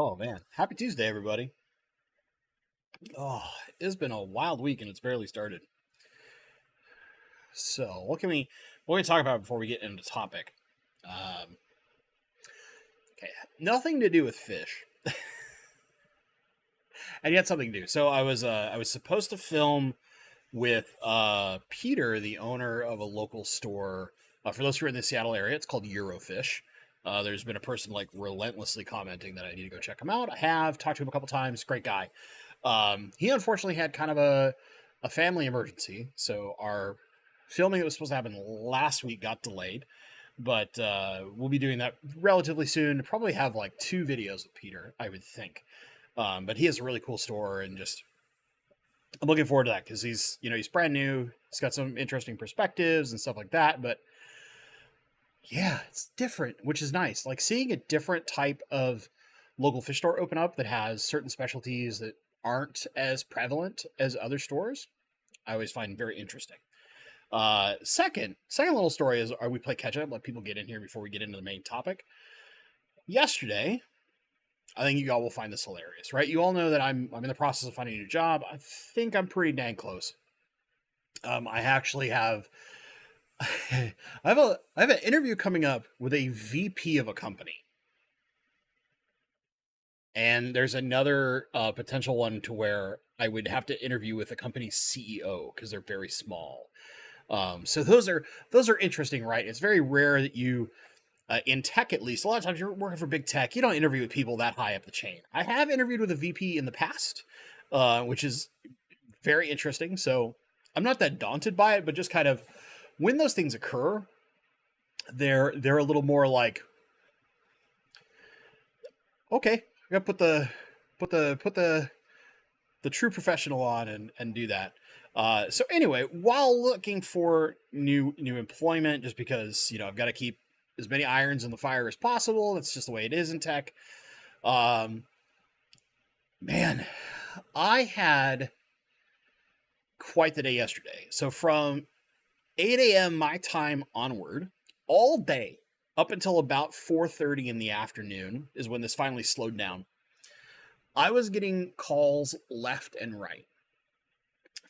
Oh man, happy Tuesday, everybody. Oh, it's been a wild week and it's barely started. So, what can we talk about before we get into the topic? Um, okay, nothing to do with fish, and yet something to do. So, I was supposed to film with Peter, the owner of a local store. For those who are in the Seattle area, it's called Eurofish. There's been a person like relentlessly commenting that I need to go check him out. I have talked to him a couple times. Great guy. He unfortunately had kind of a family emergency, so our filming that was supposed to happen last week got delayed. But we'll be doing that relatively soon. Probably have like two videos with Peter, I would think. But he has a really cool store, and just I'm looking forward to that because he's brand new. He's got some interesting perspectives and stuff like that. But yeah, it's different, which is nice. Like seeing a different type of local fish store open up that has certain specialties that aren't as prevalent as other stores, I always find very interesting. Second little story is we play catch up, let people get in here before we get into the main topic. Yesterday, I think you all will find this hilarious, right? You all know that I'm in the process of finding a new job. I think I'm pretty dang close. I actually have I have an interview coming up with a VP of a company. And there's another potential one to where I would have to interview with a company's CEO because they're very small. So those are interesting, right? It's very rare that you, in tech at least, a lot of times you're working for big tech, you don't interview with people that high up the chain. I have interviewed with a VP in the past, which is very interesting. So I'm not that daunted by it, but just kind of when those things occur, they're a little more like, okay, I gotta put the true professional on and do that. So anyway, while looking for new employment, just because I've got to keep as many irons in the fire as possible. That's just the way it is in tech. Um, Man, I had quite the day yesterday. So from 8 a.m. my time onward, all day up until about 4:30 in the afternoon is when this finally slowed down. I was getting calls left and right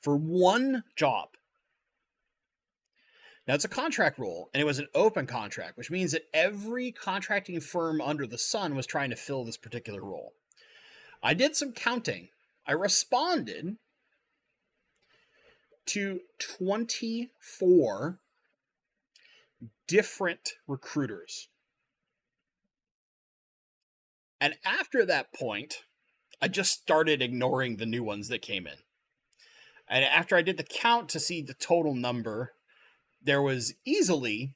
for one job. Now, it's a contract role, and it was an open contract, which means that every contracting firm under the sun was trying to fill this particular role. I did some counting. I responded to 24 different recruiters. And after that point, I just started ignoring the new ones that came in. And after I did the count to see the total number, there was easily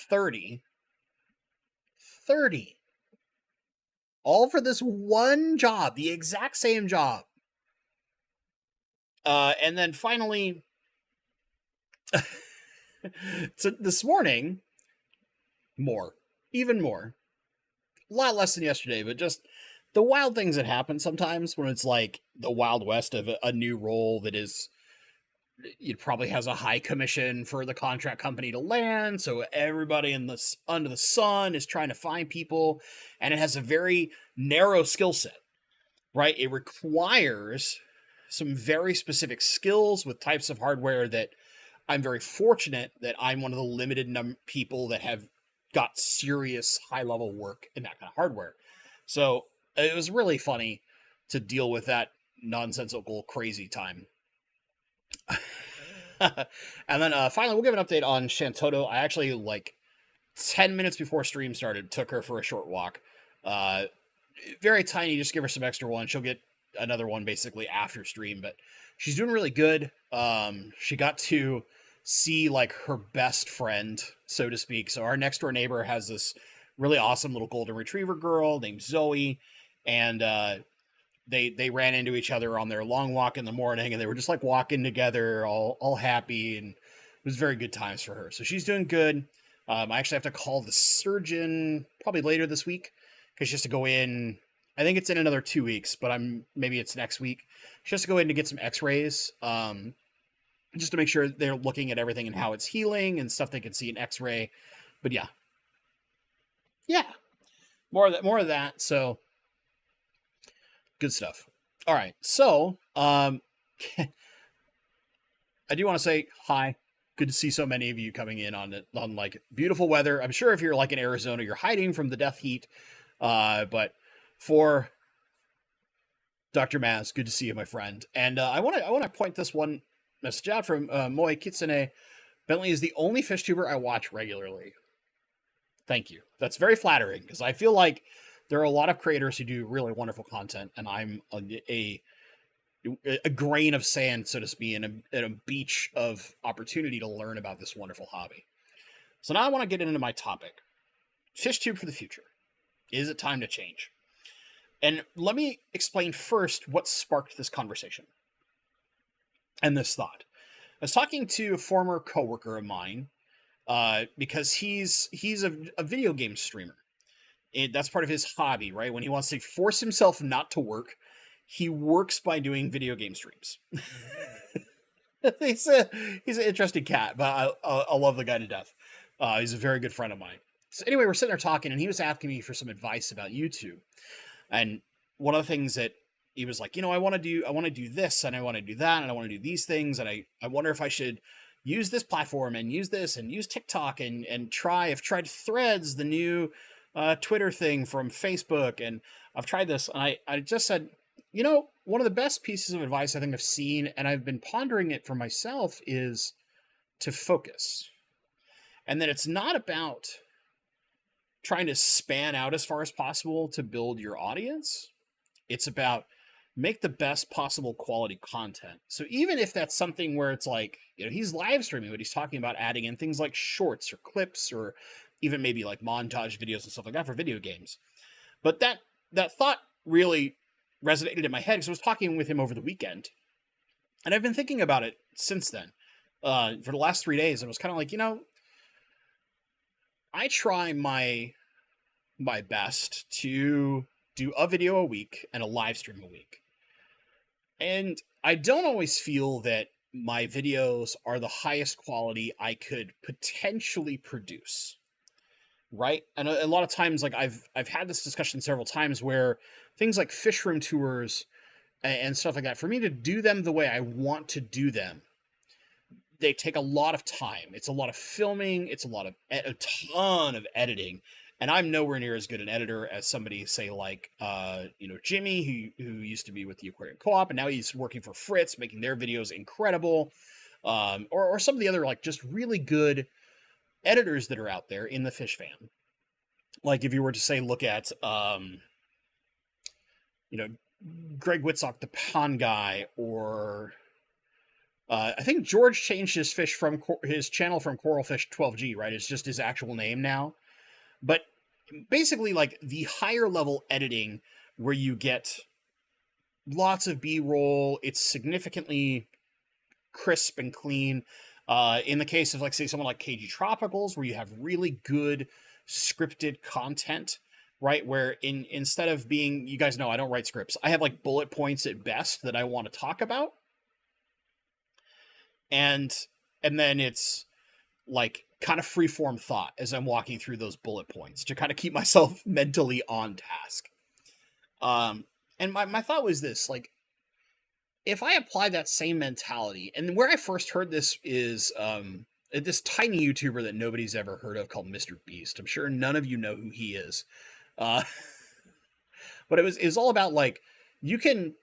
30. 30. All for this one job, the exact same job. And then finally, so this morning, even more. A lot less than yesterday, but just the wild things that happen sometimes when it's like the Wild West of a new role that is, it probably has a high commission for the contract company to land. So everybody under the sun is trying to find people, and it has a very narrow skill set, right? It requires some very specific skills with types of hardware that I'm very fortunate that I'm one of the limited people that have got serious high level work in that kind of hardware. So it was really funny to deal with that nonsensical crazy time. And then finally, we'll give an update on Shantoto. I actually, like 10 minutes before stream started, took her for a short walk. Very tiny, just give her some extra one. She'll get another one basically after stream, but she's doing really good. She got to see like her best friend, so to speak. So our next door neighbor has this really awesome little golden retriever girl named Zoe, and they ran into each other on their long walk in the morning, and they were just like walking together, all happy, and it was very good times for her. So she's doing good. I actually have to call the surgeon probably later this week because she has to go in. I think it's in another 2 weeks, but maybe it's next week. She has to go in to get some X-rays, just to make sure they're looking at everything and how it's healing and stuff they can see in X-ray. But yeah. more of that. So good stuff. All right. So, I do want to say hi. Good to see so many of you coming in on like beautiful weather. I'm sure if you're like in Arizona, you're hiding from the death heat. But for Dr. Maz, good to see you, my friend. And I want to point this one message out from Moe Kitsune. Bentley is the only fish tuber I watch regularly. Thank you. That's very flattering because I feel like there are a lot of creators who do really wonderful content, and I'm a grain of sand, so to speak, and a beach of opportunity to learn about this wonderful hobby. So now I want to get into my topic. FishTube for the future. Is it time to change? And let me explain first what sparked this conversation and this thought. I was talking to a former coworker of mine because he's a video game streamer. That's part of his hobby, right? When he wants to force himself not to work, he works by doing video game streams. He's an interesting cat, but I love the guy to death. He's a very good friend of mine. So anyway, we're sitting there talking, and he was asking me for some advice about YouTube. And one of the things that he was like, I want to do this, and I want to do that, and I want to do these things, and I wonder if I should use this platform and use this and use TikTok and I've tried Threads, the new Twitter thing from Facebook, and I've tried this, and I just said, one of the best pieces of advice I think I've seen, and I've been pondering it for myself, is to focus. And that it's not about trying to span out as far as possible to build your audience. It's about make the best possible quality content. So even if that's something where it's like, he's live streaming, but he's talking about adding in things like shorts or clips or even maybe like montage videos and stuff like that for video games. But that thought really resonated in my head because I was talking with him over the weekend. And I've been thinking about it since then. For the last 3 days, I was kind of like, I try my best to do a video a week and a live stream a week. And I don't always feel that my videos are the highest quality I could potentially produce. Right? And a lot of times, like I've had this discussion several times where things like fish room tours and stuff like that, for me to do them the way I want to do them, they take a lot of time. It's a lot of filming. It's a ton of editing. And I'm nowhere near as good an editor as somebody, say, like, Jimmy, who used to be with the Aquarium Co-op, and now he's working for Fritz, making their videos incredible. Or some of the other, like, just really good editors that are out there in the fish fam. Like, if you were to, say, look at, Greg Whitsock, the pond guy, or I think George changed his his channel from Coralfish 12G, right? It's just his actual name now. But basically, like, the higher level editing where you get lots of B-roll, it's significantly crisp and clean. In the case of, like, say, someone like KG Tropicals, where you have really good scripted content, right? Where instead of being, you guys know I don't write scripts. I have, like, bullet points at best that I want to talk about. And then it's like kind of freeform thought as I'm walking through those bullet points to kind of keep myself mentally on task. And my thought was this, like, if I apply that same mentality, and where I first heard this is this tiny YouTuber that nobody's ever heard of called Mr. Beast. I'm sure none of you know who he is. But it was all about, like, you can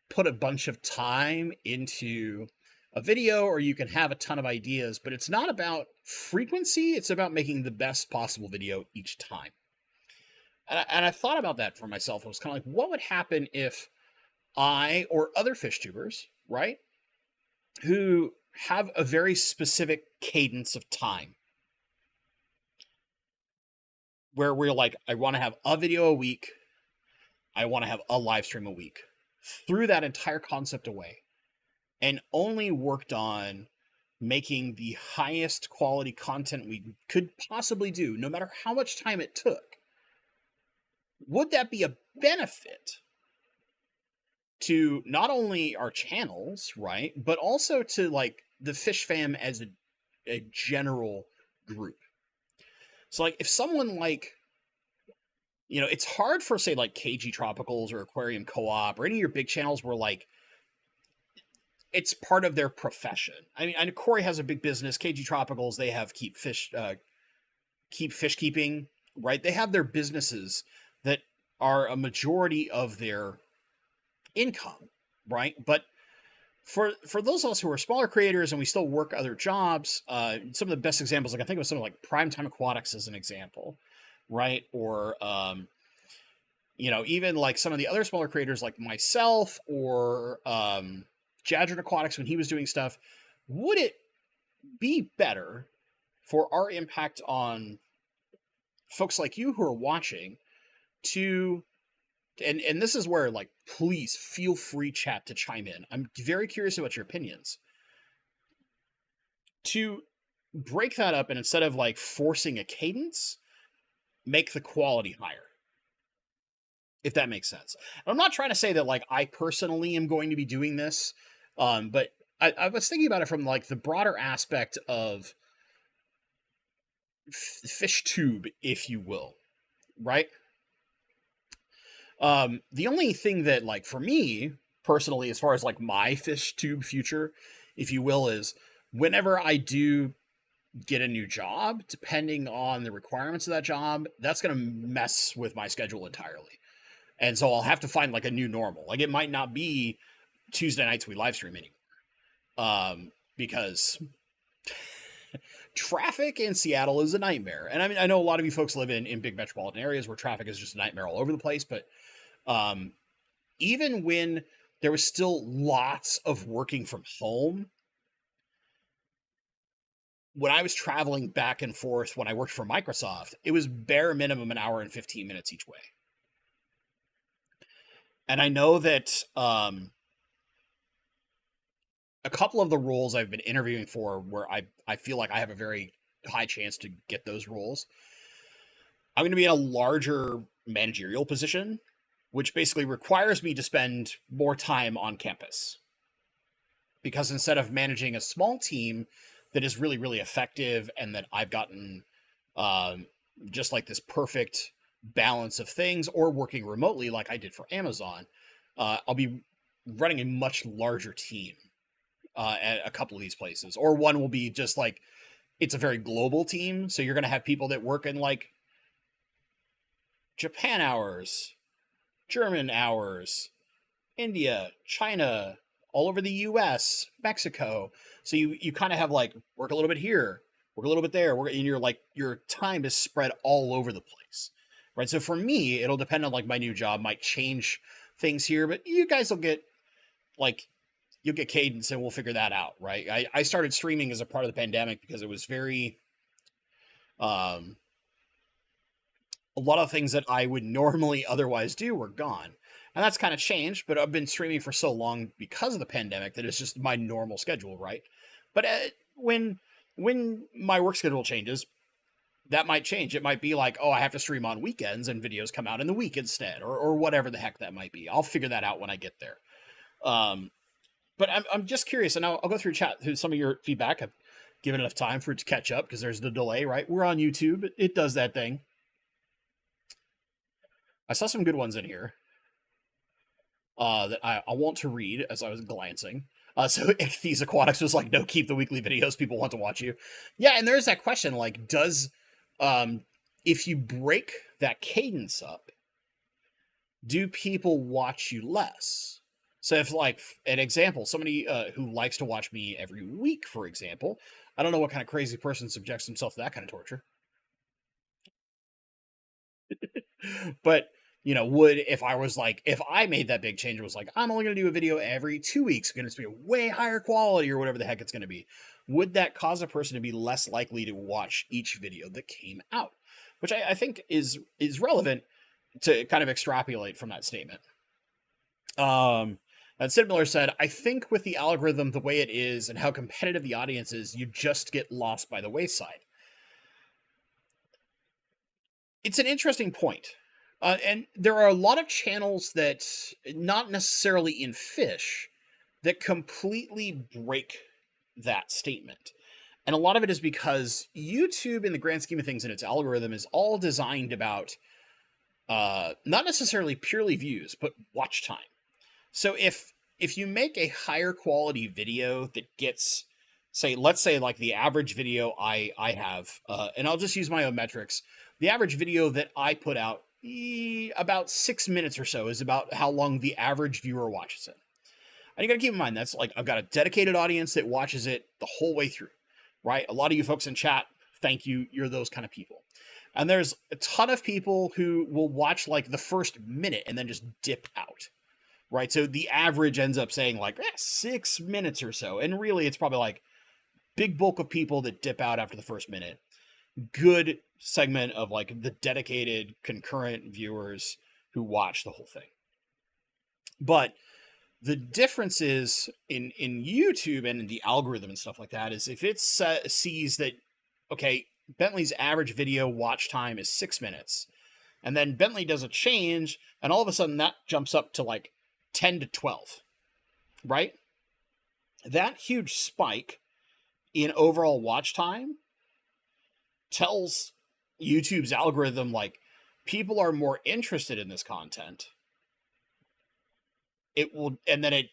put a bunch of time into a video, or you can have a ton of ideas, but it's not about frequency. It's about making the best possible video each time. And I thought about that for myself. I was kind of like, what would happen if I or other fish tubers, right, who have a very specific cadence of time, where we're like, I want to have a video a week, I want to have a live stream a week, threw that entire concept away and only worked on making the highest quality content we could possibly do, no matter how much time it took, would that be a benefit to not only our channels, right, but also to, like, the fish fam as a general group? So, like, if someone like it's hard for, say, like KG Tropicals or Aquarium Co-op or any of your big channels where like it's part of their profession. I mean, I know Corey has a big business. KG Tropicals, they have keep fish keeping, right? They have their businesses that are a majority of their income, right? But for those of us who are smaller creators and we still work other jobs, some of the best examples, like I think of something like Primetime Aquatics as an example, right? Or even like some of the other smaller creators like myself or Jadron Aquatics when he was doing stuff. Would it be better for our impact on folks like you who are watching to, and this is where, like, please feel free, chat, to chime in. I'm very curious about your opinions. To break that up and instead of like forcing a cadence, make the quality higher. If that makes sense. And I'm not trying to say that like I personally am going to be doing this, but I was thinking about it from like the broader aspect of FishTube, if you will, right? The only thing that, like, for me personally, as far as like my FishTube future, if you will, is whenever I do get a new job, depending on the requirements of that job, that's going to mess with my schedule entirely. And so I'll have to find like a new normal. Like, it might not be Tuesday nights we live stream anymore. Because traffic in Seattle is a nightmare. And I mean, I know a lot of you folks live in big metropolitan areas where traffic is just a nightmare all over the place. But even when there was still lots of working from home, when I was traveling back and forth when I worked for Microsoft, it was bare minimum an hour and 15 minutes each way. And I know that a couple of the roles I've been interviewing for where I feel like I have a very high chance to get those roles, I'm going to be in a larger managerial position, which basically requires me to spend more time on campus. Because instead of managing a small team that is really, really effective and that I've gotten just like this perfect balance of things, or working remotely like I did for Amazon, I'll be running a much larger team at a couple of these places. Or one will be just like, it's a very global team. So you're going to have people that work in like Japan hours, German hours, India, China, all over the US, Mexico. So you kind of have like work a little bit here, work a little bit there, and you're like, your time is spread all over the place. Right. So for me, it'll depend on like my new job, might change things here, but you guys will get like, you'll get cadence and we'll figure that out. Right. I started streaming as a part of the pandemic because it was very, a lot of things that I would normally otherwise do were gone. And that's kind of changed, but I've been streaming for so long because of the pandemic that it's just my normal schedule. Right. But when my work schedule changes, that might change. It might be like, oh, I have to stream on weekends and videos come out in the week instead, or whatever the heck that might be. I'll figure that out when I get there. But I'm just curious, and I'll go through chat through some of your feedback. I've given enough time for it to catch up because there's the delay, right? We're on YouTube. It does that thing. I saw some good ones in here that I want to read as I was glancing. So Ichthy's Aquatics was like, no, keep the weekly videos. People want to watch you. Yeah, and there's that question, like, does... if you break that cadence up, do people watch you less? So if, like, an example, somebody who likes to watch me every week, for example, I don't know what kind of crazy person subjects himself to that kind of torture. But, if I was like, if I made that big change, it was like, I'm only going to do a video every 2 weeks, going to be a way higher quality or whatever the heck it's going to be, would that cause a person to be less likely to watch each video that came out? Which I think is relevant to kind of extrapolate from that statement. And Sid Miller said, I think with the algorithm the way it is and how competitive the audience is, you just get lost by the wayside. It's an interesting point. And there are a lot of channels that, not necessarily in fish, that completely break that statement. And a lot of it is because YouTube, in the grand scheme of things, in its algorithm, is all designed about not necessarily purely views, but watch time. So if you make a higher quality video that gets, say, let's say like the average video I have, and I'll just use my own metrics. The average video that I put out, about 6 minutes or so, is about how long the average viewer watches it. And you got to keep in mind, that's like, I've got a dedicated audience that watches it the whole way through, right? A lot of you folks in chat, thank you. You're those kind of people. And there's a ton of people who will watch like the first minute and then just dip out, right? So the average ends up saying like 6 minutes or so. And really, it's probably like big bulk of people that dip out after the first minute. Good segment of like the dedicated concurrent viewers who watch the whole thing. But the difference is in YouTube and in the algorithm and stuff like that is if it sees that, okay, Bentley's average video watch time is 6 minutes, and then Bentley does a change, and all of a sudden that jumps up to like 10 to 12, right? That huge spike in overall watch time tells YouTube's algorithm like people are more interested in this content. It will, and then it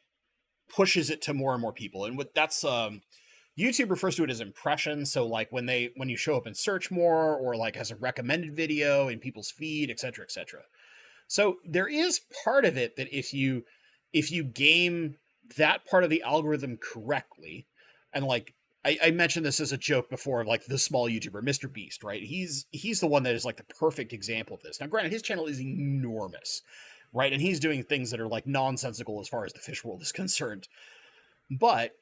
pushes it to more and more people. And what that's YouTube refers to it as impressions. So like when you show up in search more, or like as a recommended video in people's feed, etc., etc. So there is part of it that if you game that part of the algorithm correctly, and like I mentioned this as a joke before, like the small YouTuber, Mr. Beast, right? He's the one that is like the perfect example of this. Now, granted, his channel is enormous, right? And he's doing things that are like nonsensical as far as the fish world is concerned. But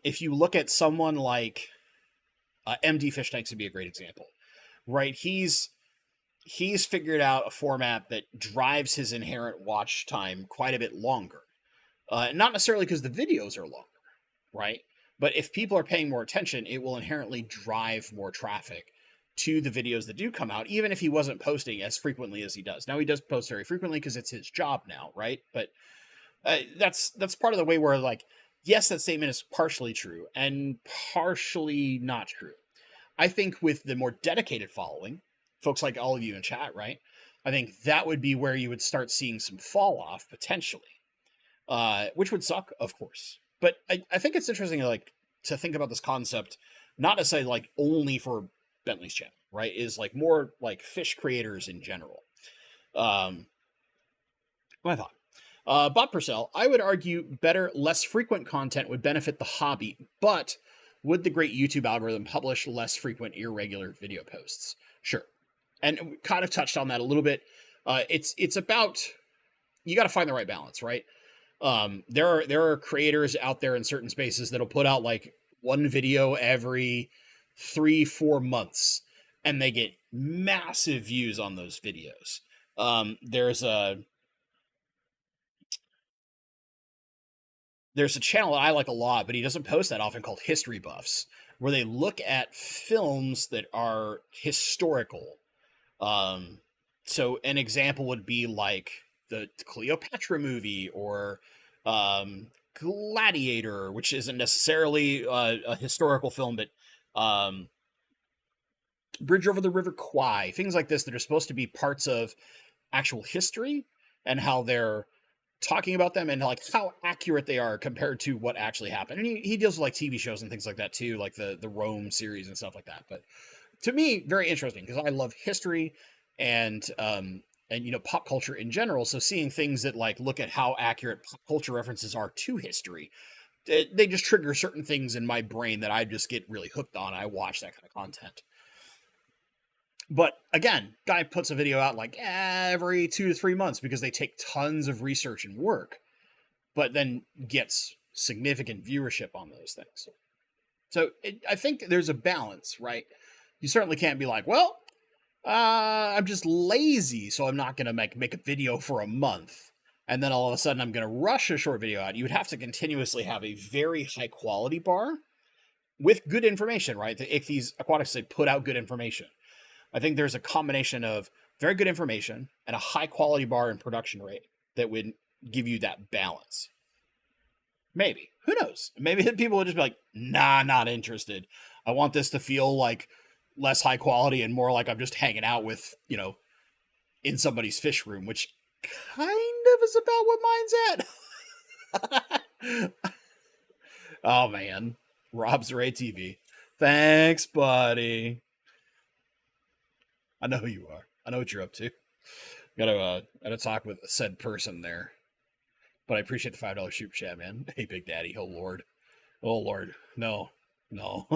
if you look at someone like MD Fish Tanks would be a great example, right? He's figured out a format that drives his inherent watch time quite a bit longer. Not necessarily because the videos are longer, right? But if people are paying more attention, it will inherently drive more traffic to the videos that do come out, even if he wasn't posting as frequently as he does. Now he does post very frequently because it's his job now, right? But that's part of the way where like, yes, that statement is partially true and partially not true. I think with the more dedicated following, folks like all of you in chat, right? I think that would be where you would start seeing some fall off potentially, which would suck, of course. But I think it's interesting, like, to think about this concept, not to say like only for Bentley's channel, right? Is like more like fish creators in general. My thought. Bob Purcell, I would argue better, less frequent content would benefit the hobby, but would the great YouTube algorithm publish less frequent, irregular video posts? Sure. And we kind of touched on that a little bit. It's about, you got to find the right balance, right? There are creators out there in certain spaces that'll put out like one video every 3-4 months, and they get massive views on those videos. There's a channel that I like a lot, but he doesn't post that often, called History Buffs, where they look at films that are historical. So an example would be like the Cleopatra movie, or Gladiator, which isn't necessarily a historical film, but Bridge Over the River Kwai, things like this that are supposed to be parts of actual history, and how they're talking about them and like how accurate they are compared to what actually happened. And he deals with like TV shows and things like that too, like the Rome series and stuff like that. But to me, very interesting, because I love history and you know, pop culture in general. So seeing things that like look at how accurate pop culture references are to history, they just trigger certain things in my brain that I just get really hooked on. I watch that kind of content. But again, guy puts a video out like every 2 to 3 months because they take tons of research and work, but then gets significant viewership on those things. So I think there's a balance, right? You certainly can't be like, well, I'm just lazy, so I'm not going to make a video for a month, and then all of a sudden I'm going to rush a short video out. You would have to continuously have a very high quality bar with good information, right? The Ichthy's Aquatics, they put out good information. I think there's a combination of very good information and a high quality bar and production rate that would give you that balance. Maybe. Who knows? Maybe people would just be like, nah, not interested. I want this to feel like less high quality and more like I'm just hanging out with, in somebody's fish room, which kind of is about what mine's at. Oh man, Rob's Ray TV. Thanks, buddy. I know who you are. I know what you're up to. Gotta talk with said person there. But I appreciate the $5 super chat, man. Hey, Big Daddy. Oh Lord. Oh Lord. No. No.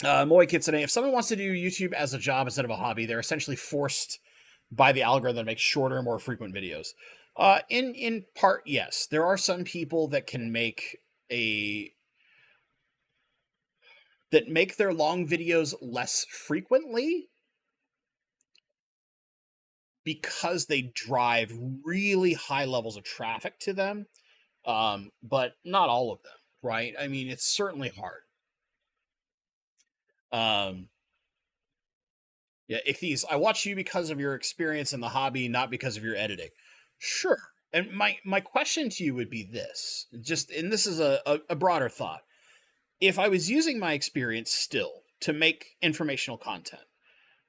Moy Kitsune, if someone wants to do YouTube as a job instead of a hobby, they're essentially forced by the algorithm to make shorter, more frequent videos. In part, yes. There are some people that can make their long videos less frequently because they drive really high levels of traffic to them. But not all of them, right? I mean, it's certainly hard. Yeah, Ichthyes, I watch you because of your experience in the hobby, not because of your editing. Sure. And my question to you would be this, and this is a broader thought. If I was using my experience still to make informational content,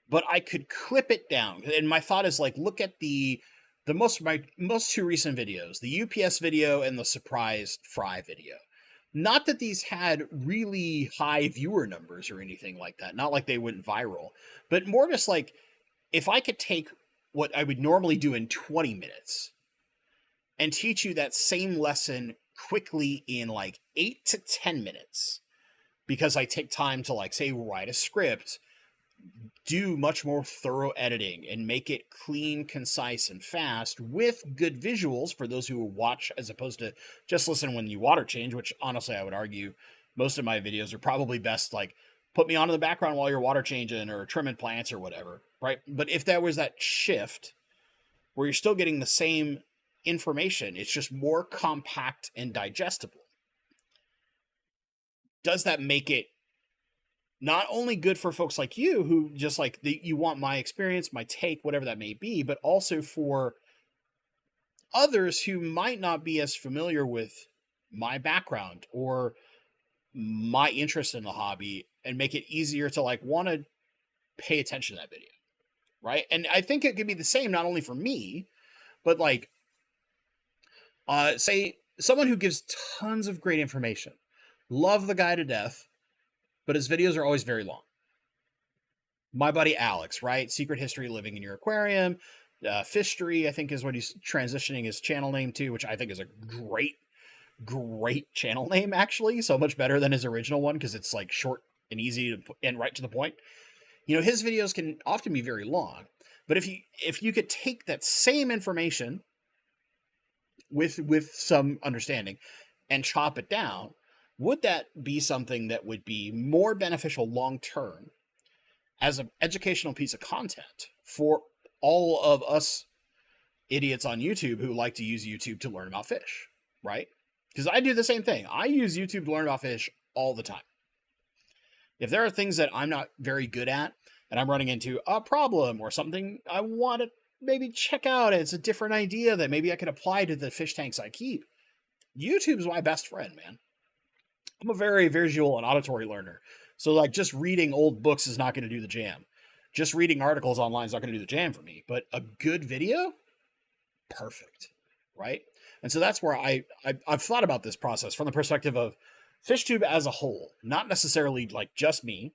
but I could clip it down, and my thought is like, look at my most two recent videos, the UPS video and the surprise fry video. Not that these had really high viewer numbers or anything like that. Not like they went viral, but more just like if I could take what I would normally do in 20 minutes and teach you that same lesson quickly in like 8 to 10 minutes, because I take time to like say write a script, do much more thorough editing and make it clean, concise, and fast with good visuals for those who watch as opposed to just listen when you water change, which honestly I would argue most of my videos are probably best like put me on in the background while you're water changing or trimming plants or whatever, right? But if there was that shift where you're still getting the same information, it's just more compact and digestible, does that make it not only good for folks like you who just like you want my experience, my take, whatever that may be, but also for others who might not be as familiar with my background or my interest in the hobby, and make it easier to like want to pay attention to that video, right? And I think it could be the same not only for me, but like say someone who gives tons of great information, love the guy to death, but his videos are always very long. My buddy Alex, right? Secret History Living in Your Aquarium. Fishtory, I think, is what he's transitioning his channel name to, which I think is a great channel name, actually. So much better than his original one because it's like short and easy and right to the point. His videos can often be very long. But if you could take that same information with some understanding and chop it down, would that be something that would be more beneficial long term as an educational piece of content for all of us idiots on YouTube who like to use YouTube to learn about fish, right? Because I do the same thing. I use YouTube to learn about fish all the time. If there are things that I'm not very good at and I'm running into a problem or something I want to maybe check out, and it's a different idea that maybe I can apply to the fish tanks I keep, YouTube's my best friend, man. I'm a very visual and auditory learner. So like just reading old books is not going to do the jam. Just reading articles online is not going to do the jam for me. But a good video, perfect, right? And so that's where I've thought about this process from the perspective of FishTube as a whole, not necessarily like just me,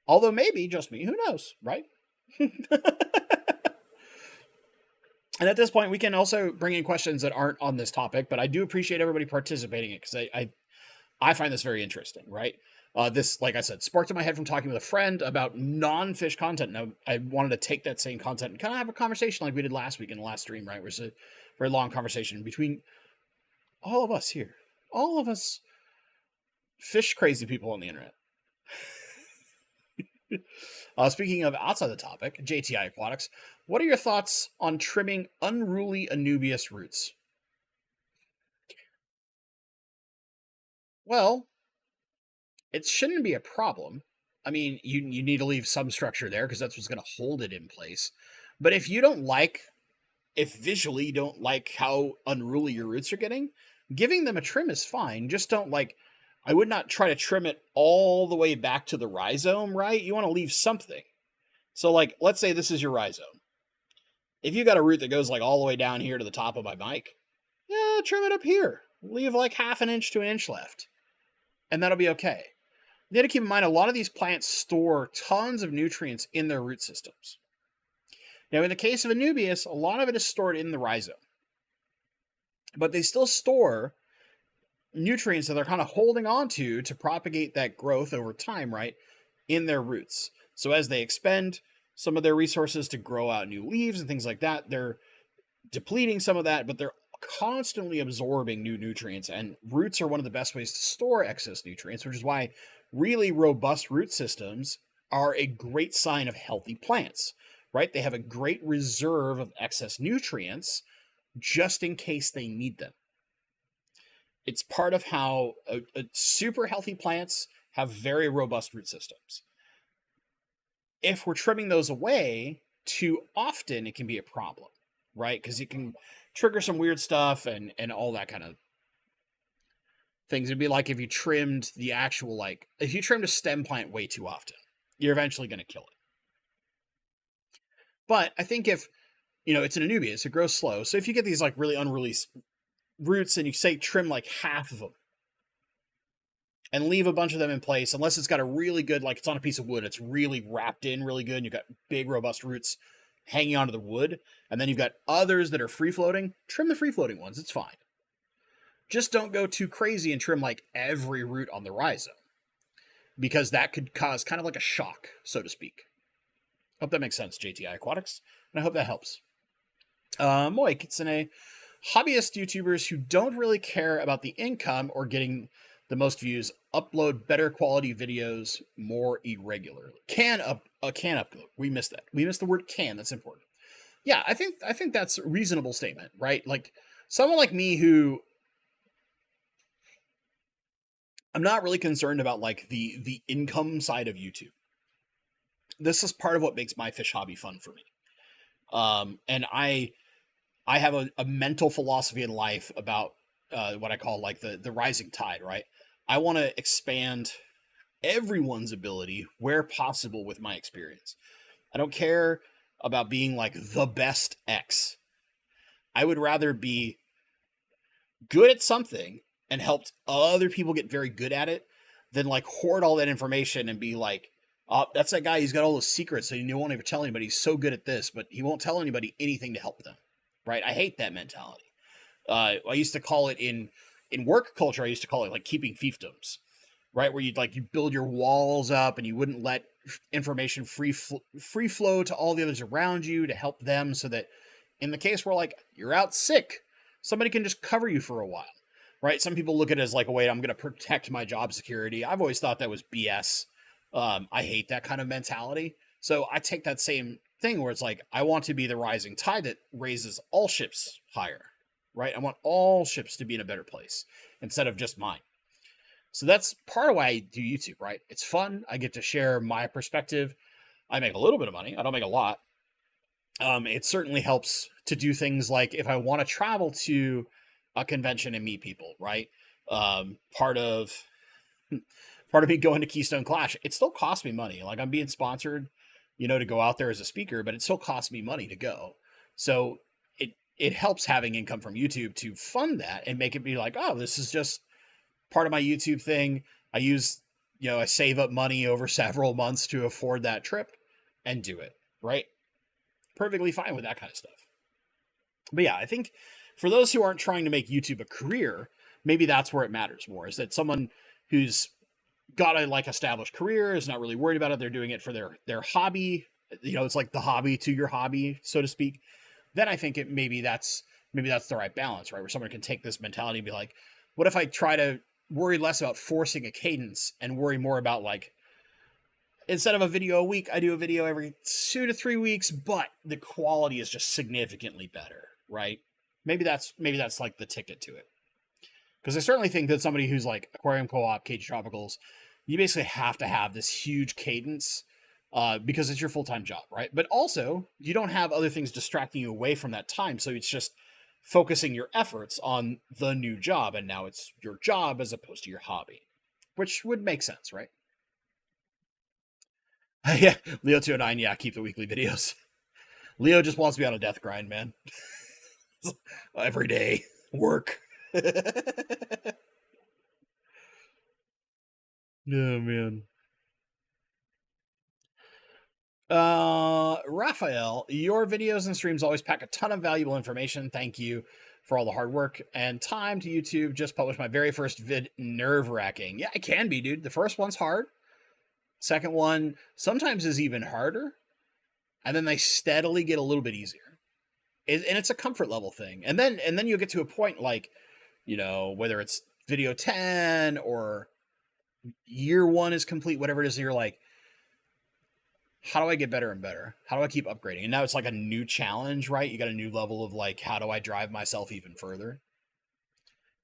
although maybe just me, who knows, right? And at this point, we can also bring in questions that aren't on this topic, but I do appreciate everybody participating in it because I find this very interesting, right? This, like I said, sparked in my head from talking with a friend about non-fish content. Now, I wanted to take that same content and kind of have a conversation like we did last week in the last stream, right? Where it's a very long conversation between all of us here. All of us fish crazy people on the internet. Speaking of outside the topic, JTI Aquatics, what are your thoughts on trimming unruly Anubias roots? Well, it shouldn't be a problem. I mean, you need to leave some structure there because that's what's going to hold it in place. But if visually you don't like how unruly your roots are getting, giving them a trim is fine. Just don't like I would not try to trim it all the way back to the rhizome, right? You want to leave something. So like, let's say this is your rhizome. If you got a root that goes like all the way down here to the top of my mic, yeah, trim it up here. Leave like half an inch to an inch left. And that'll be okay. You got to keep in mind, a lot of these plants store tons of nutrients in their root systems. Now, in the case of Anubias, a lot of it is stored in the rhizome. But they still store nutrients that they're kind of holding on to propagate that growth over time, right, in their roots. So as they expend some of their resources to grow out new leaves and things like that, they're depleting some of that, but they're constantly absorbing new nutrients. And roots are one of the best ways to store excess nutrients, which is why really robust root systems are a great sign of healthy plants, right? They have a great reserve of excess nutrients just in case they need them. It's part of how super healthy plants have very robust root systems. If we're trimming those away too often, it can be a problem, right? Because it can trigger some weird stuff and all that kind of things. It'd be like if you trimmed the actual, like, if you trimmed a stem plant way too often, you're eventually going to kill it. But I think if, it's an Anubias, it grows slow. So if you get these like really unreleased roots and you say trim like half of them and leave a bunch of them in place, unless it's got a really good, like it's on a piece of wood, it's really wrapped in really good, and you've got big robust roots hanging onto the wood, and then you've got others that are free floating, trim the free floating ones, it's fine. Just don't go too crazy and trim like every root on the rhizome, because that could cause kind of like a shock, so to speak. Hope that makes sense, JTI Aquatics, and I hope that helps. Moik, it's in a hobbyist YouTubers who don't really care about the income or getting the most views upload better quality videos more irregularly. Can upload. We missed that. We missed the word can. That's important. Yeah, I think that's a reasonable statement, right? Like someone like me who I'm not really concerned about like the income side of YouTube. This is part of what makes my fish hobby fun for me. And I have a mental philosophy in life about what I call like the rising tide, right? I want to expand everyone's ability where possible with my experience. I don't care about being like the best X. I would rather be good at something and helped other people get very good at it than like hoard all that information and be like, oh, that's that guy, he's got all those secrets so he won't ever tell anybody. He's so good at this, but he won't tell anybody anything to help them. Right? I hate that mentality. I used to call it in work culture, I used to call it like keeping fiefdoms, right? Where you build your walls up and you wouldn't let information free flow to all the others around you to help them, so that in the case where like you're out sick, somebody can just cover you for a while, right? Some people look at it as like, wait, I'm going to protect my job security. I've always thought that was BS. I hate that kind of mentality. So I take that same thing where it's like, I want to be the rising tide that raises all ships higher, right? I want all ships to be in a better place instead of just mine. So that's part of why I do YouTube, right? It's fun. I get to share my perspective. I make a little bit of money. I don't make a lot. It certainly helps to do things like if I want to travel to a convention and meet people, right? Part of me going to Keystone Clash, it still costs me money. Like I'm being sponsored, to go out there as a speaker, but it still costs me money to go. So it helps having income from YouTube to fund that and make it be like, oh, this is just part of my YouTube thing. I use, I save up money over several months to afford that trip and do it, right? Perfectly fine with that kind of stuff. But yeah, I think for those who aren't trying to make YouTube a career, maybe that's where it matters more, is that someone who's got a like established career is not really worried about it. They're doing it for their hobby. It's like the hobby to your hobby, so to speak. Then I think maybe that's the right balance, right? Where someone can take this mentality and be like, what if I try to worry less about forcing a cadence and worry more about like, instead of a video a week, I do a video every 2 to 3 weeks, but the quality is just significantly better, right? Maybe that's like the ticket to it. Because I certainly think that somebody who's like Aquarium Co-op, Cage Tropicals, you basically have to have this huge cadence because it's your full-time job, right? But also, you don't have other things distracting you away from that time. So it's just focusing your efforts on the new job. And now it's your job as opposed to your hobby. which would make sense, right? Yeah, Leo209, yeah, keep the weekly videos. Leo just wants to be on a death grind, man. Every day, work. Oh, man. Raphael, your videos and streams always pack a ton of valuable information. Thank you for all the hard work and time to YouTube. Just published my very first vid. Nerve-wracking. Yeah, it can be, dude. The first one's hard. Second one sometimes is even harder. And then they steadily get a little bit easier. And it's a comfort level thing. And then you'll get to a point like, you know, whether it's video 10 or year 1 is complete, whatever it is, and you're like, how do I get better and better? How do I keep upgrading? And now it's like a new challenge, right? You got a new level of like, how do I drive myself even further?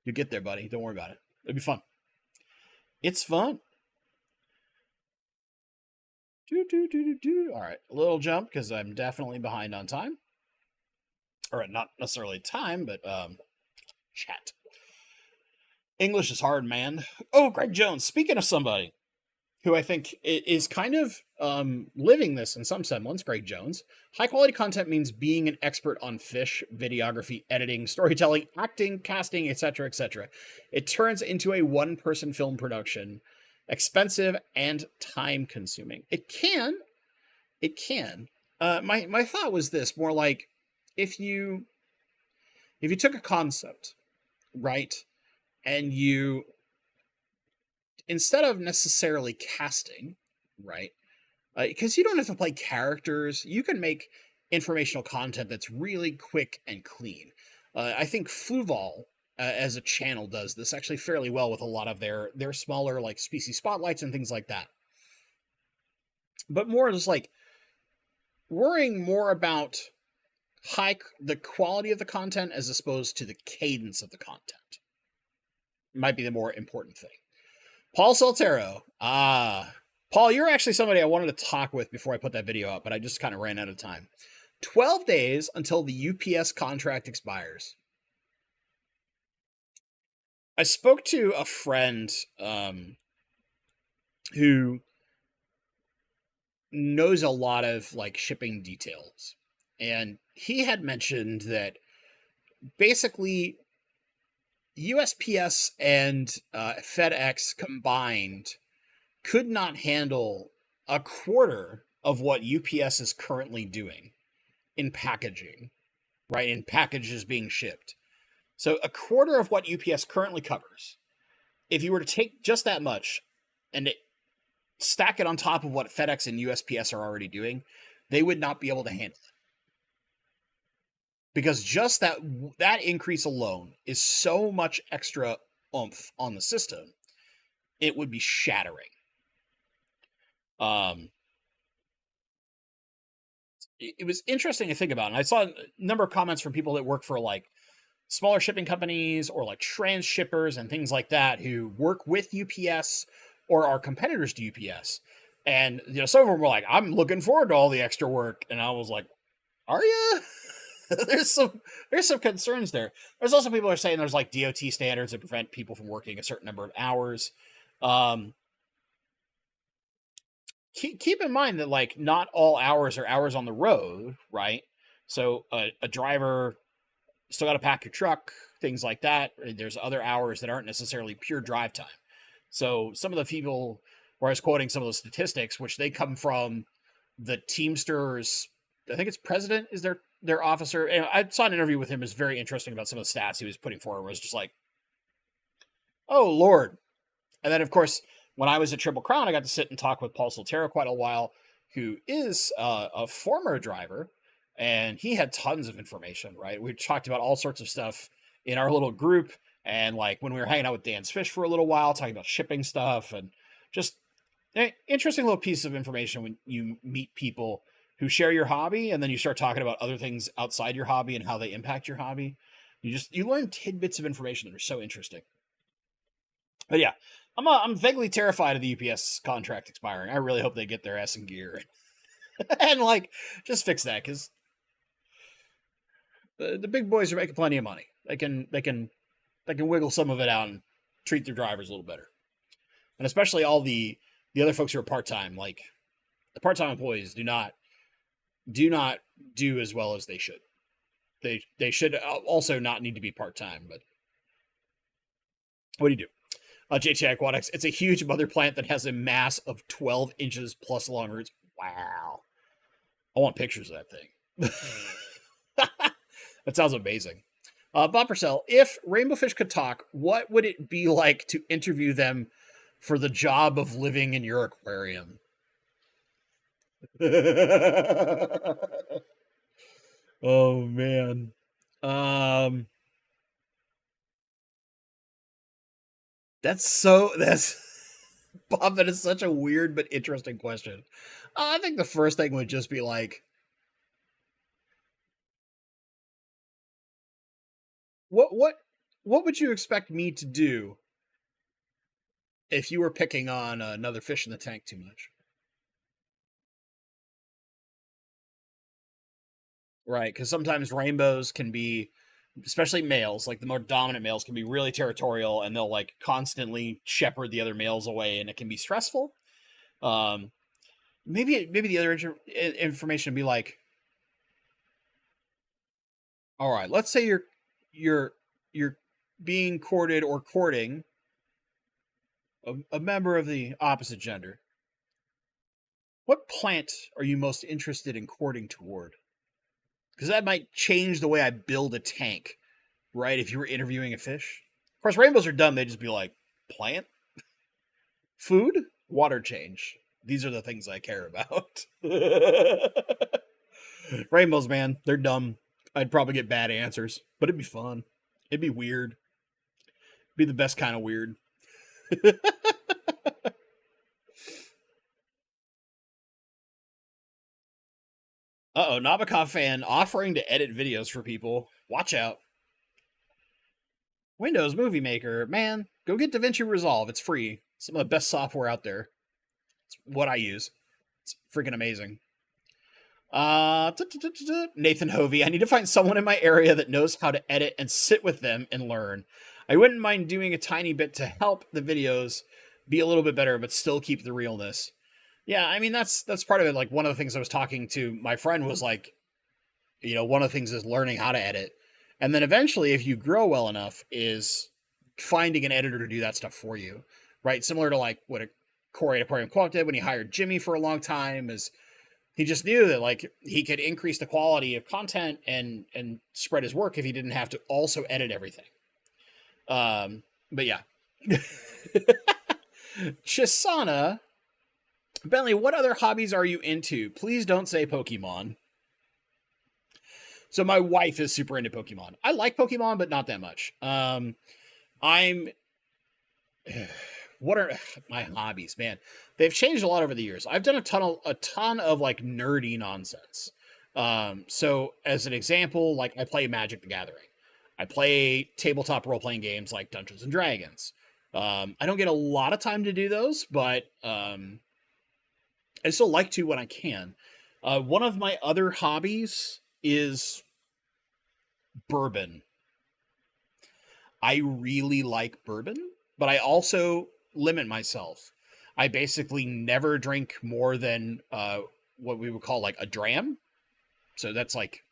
You get there, buddy. Don't worry about it. It'll be fun. It's fun. All right, a little jump because I'm definitely behind on time. Or not necessarily time, but chat. English is hard, man. Oh, Greg Jones. Speaking of somebody who I think is kind of living this in some semblance, Greg Jones. High quality content means being an expert on fish, videography, editing, storytelling, acting, casting, etc., etc. It turns into a one-person film production, expensive and time-consuming. It can. My thought was this, more like if you took a concept, right, and you, instead of necessarily casting, right, because you don't have to play characters, you can make informational content that's really quick and clean. I think Fluval, as a channel, does this actually fairly well with a lot of their smaller like species spotlights and things like that. But more just like worrying more about the quality of the content as opposed to the cadence of the content might be the more important thing. Paul Saltero. Paul, you're actually somebody I wanted to talk with before I put that video up, but I just kind of ran out of time. 12 days until the UPS contract expires. I spoke to a friend who knows a lot of like shipping details, and he had mentioned that basically USPS and FedEx combined could not handle a quarter of what UPS is currently doing in packaging, right? In packages being shipped. So a quarter of what UPS currently covers, if you were to take just that much and stack it on top of what FedEx and USPS are already doing, they would not be able to handle it. Because just that increase alone is so much extra oomph on the system, it would be shattering. It was interesting to think about, and I saw a number of comments from people that work for like smaller shipping companies or like transshippers and things like that who work with UPS or are competitors to UPS. And you know, some of them were like, "I'm looking forward to all the extra work," and I was like, "Are you?" there's some concerns there. There's also people who are saying there's like DOT standards that prevent people from working a certain number of hours. Keep in mind that like not all hours are hours on the road, right? So a driver still got to pack your truck, things like that. There's other hours that aren't necessarily pure drive time. So some of the people, where I was quoting some of those statistics, which they come from the Teamsters, I think it's president is their officer. And I saw an interview with him. It was very interesting about some of the stats he was putting forward. It was just like, oh, Lord. And then, of course, when I was at Triple Crown, I got to sit and talk with Paul Soltero quite a while, who is a former driver, and he had tons of information, right? We talked about all sorts of stuff in our little group, and like when we were hanging out with Dan's Fish for a little while, talking about shipping stuff, and just an interesting little piece of information when you meet people who share your hobby, and then you start talking about other things outside your hobby and how they impact your hobby. You learn tidbits of information that are so interesting. But yeah, I'm vaguely terrified of the UPS contract expiring. I really hope they get their ass in gear and like just fix that, because the big boys are making plenty of money. They can wiggle some of it out and treat their drivers a little better. and especially all the other folks who are part time. Like the part time employees do not do as well as they should. They should also not need to be part time. But what do you do? JT Aquatics. It's a huge mother plant that has a mass of 12 inches plus long roots. Wow. I want pictures of that thing. That sounds amazing. Bob Purcell, if rainbow fish could talk, what would it be like to interview them for the job of living in your aquarium? Oh man. Um that's Bob, that is such a weird but interesting question. I think the first thing would just be like, what what what would you expect me to do if you were picking on another fish in the tank too much? Right, because sometimes rainbows can be, especially males, like the more dominant males, can be really territorial, and they'll like constantly shepherd the other males away, and it can be stressful. Um, maybe the other information would be like, all right, let's say you're you're being courted or courting a member of the opposite gender. What plant are you most interested in courting toward? Because that might change the way I build a tank, right? If you were interviewing a fish. Of course, rainbows are dumb. They'd just be like, plant? Food? Water change. These are the things I care about. Rainbows, man, they're dumb. I'd probably get bad answers, but it'd be fun. It'd be weird. It'd be the best kind of weird. Uh-oh, Nabokov fan offering to edit videos for people. Watch out. Windows Movie Maker. Man, go get DaVinci Resolve. It's free. Some of the best software out there. It's what I use. It's freaking amazing. Nathan Hovey. I need to find someone in my area that knows how to edit and sit with them and learn. I wouldn't mind doing a tiny bit to help the videos be a little bit better, but still keep the realness. Yeah, I mean that's part of it. Like one of the things I was talking to my friend was like, one of the things is learning how to edit, and then eventually, if you grow well enough, is finding an editor to do that stuff for you, right? Similar to like what a Corey at Aquarium Co-op did when he hired Jimmy for a long time, is he just knew that like he could increase the quality of content and spread his work if he didn't have to also edit everything. But yeah. Chisana. Bentley, what other hobbies are you into? Please don't say Pokemon. So my wife is super into Pokemon. I like Pokemon, but not that much. I'm what are my hobbies, man? They've changed a lot over the years. I've done a ton of like nerdy nonsense. So as an example, like I play Magic the Gathering. I play tabletop role playing games like Dungeons and Dragons. I don't get a lot of time to do those, but I still like to when I can. One of my other hobbies is bourbon. I really like bourbon, but I also limit myself. I basically never drink more than what we would call like a dram. So that's like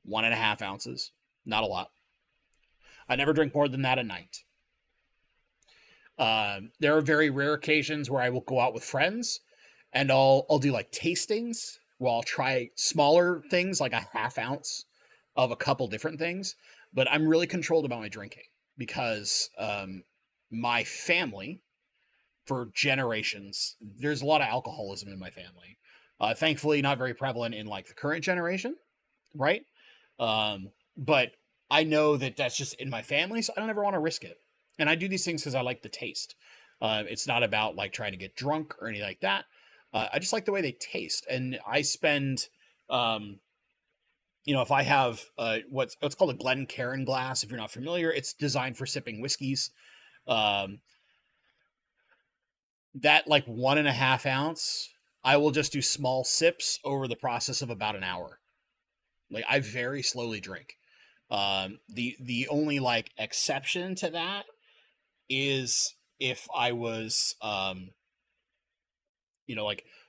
1.5 ounces. Not a lot. I never drink more than that a night. There are very rare occasions where I will go out with friends and I'll do like tastings where I'll try smaller things like a half ounce of a couple different things. But I'm really controlled about my drinking because my family, for generations, there's a lot of alcoholism in my family. Thankfully, not very prevalent in like the current generation, right? But I know that that's just in my family, so I don't ever want to risk it. And I do these things because I like the taste. It's not about like trying to get drunk or anything like that. I just like the way they taste, and I spend, if I have what's called a Glencairn glass. If you're not familiar, it's designed for sipping whiskeys. Um, that like 1.5 ounce, I will just do small sips over the process of about an hour. Like I very slowly drink. The only like exception to that is if I was, like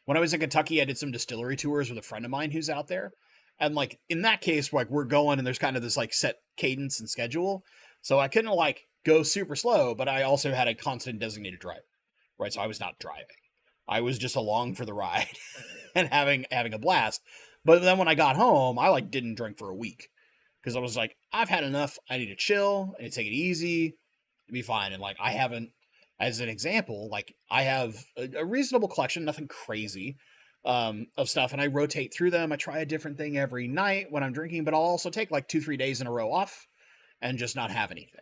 when I was in Kentucky, I did some distillery tours with a friend of mine who's out there. And like in that case, like we're going and there's kind of this like set cadence and schedule. So I couldn't like go super slow, but I also had a constant designated driver, right? So I was not driving. I was just along for the ride and having a blast. But then when I got home, I like didn't drink for a week because I was like, I've had enough. I need to chill. I need to take it easy. It'd be fine. And like I haven't, as an example, like I have a reasonable collection, nothing crazy, of stuff, and I rotate through them. I try a different thing every night when I'm drinking, but I'll also take like 2-3 days in a row off and just not have anything.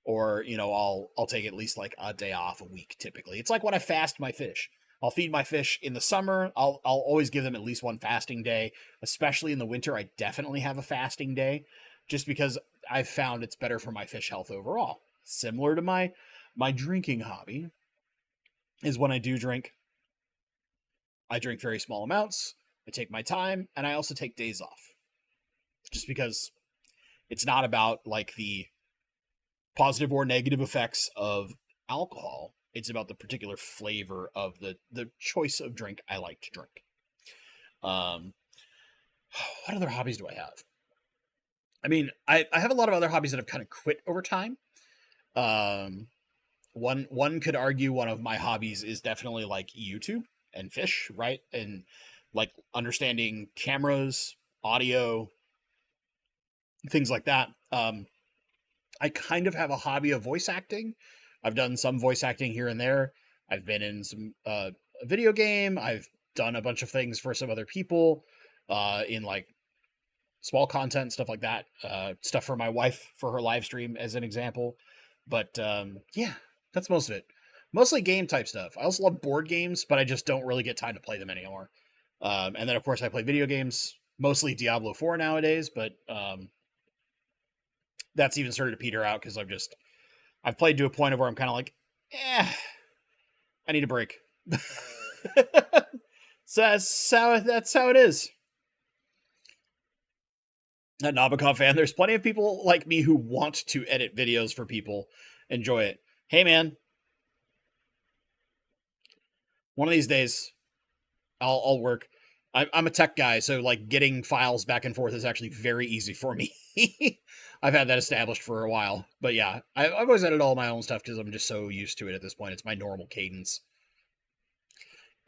Or I'll take at least like a day off a week. Typically, it's like when I fast my fish. I'll feed my fish in the summer. I'll always give them at least one fasting day, especially in the winter. I definitely have a fasting day, just because I've found it's better for my fish health overall. Similar to my drinking hobby, is when I do drink, I drink very small amounts. I take my time, and I also take days off, just because it's not about like the positive or negative effects of alcohol. It's about the particular flavor of the choice of drink I like to drink. Um, what other hobbies do I have? I mean, I have a lot of other hobbies that have kind of quit over time. Um, one could argue one of my hobbies is definitely like YouTube and fish, right? And like understanding cameras, audio, things like that. I kind of have a hobby of voice acting. I've done some voice acting here and there. I've been in some a video game. I've done a bunch of things for some other people, in like small content, stuff like that. Stuff for my wife for her live stream, as an example. But yeah, that's most of it. Mostly game type stuff. I also love board games, but I just don't really get time to play them anymore. And then of course I play video games, mostly Diablo 4 nowadays, but that's even started to peter out because I've played to a point of where I'm kind of like, I need a break. So that's how it is. A Nabokov fan. There's plenty of people like me who want to edit videos for people. Enjoy it. Hey man, one of these days I'll work. I'm a tech guy, so like getting files back and forth is actually very easy for me. I've had that established for a while, but yeah, I've always edited all my own stuff because I'm just so used to it at this point. It's my normal cadence.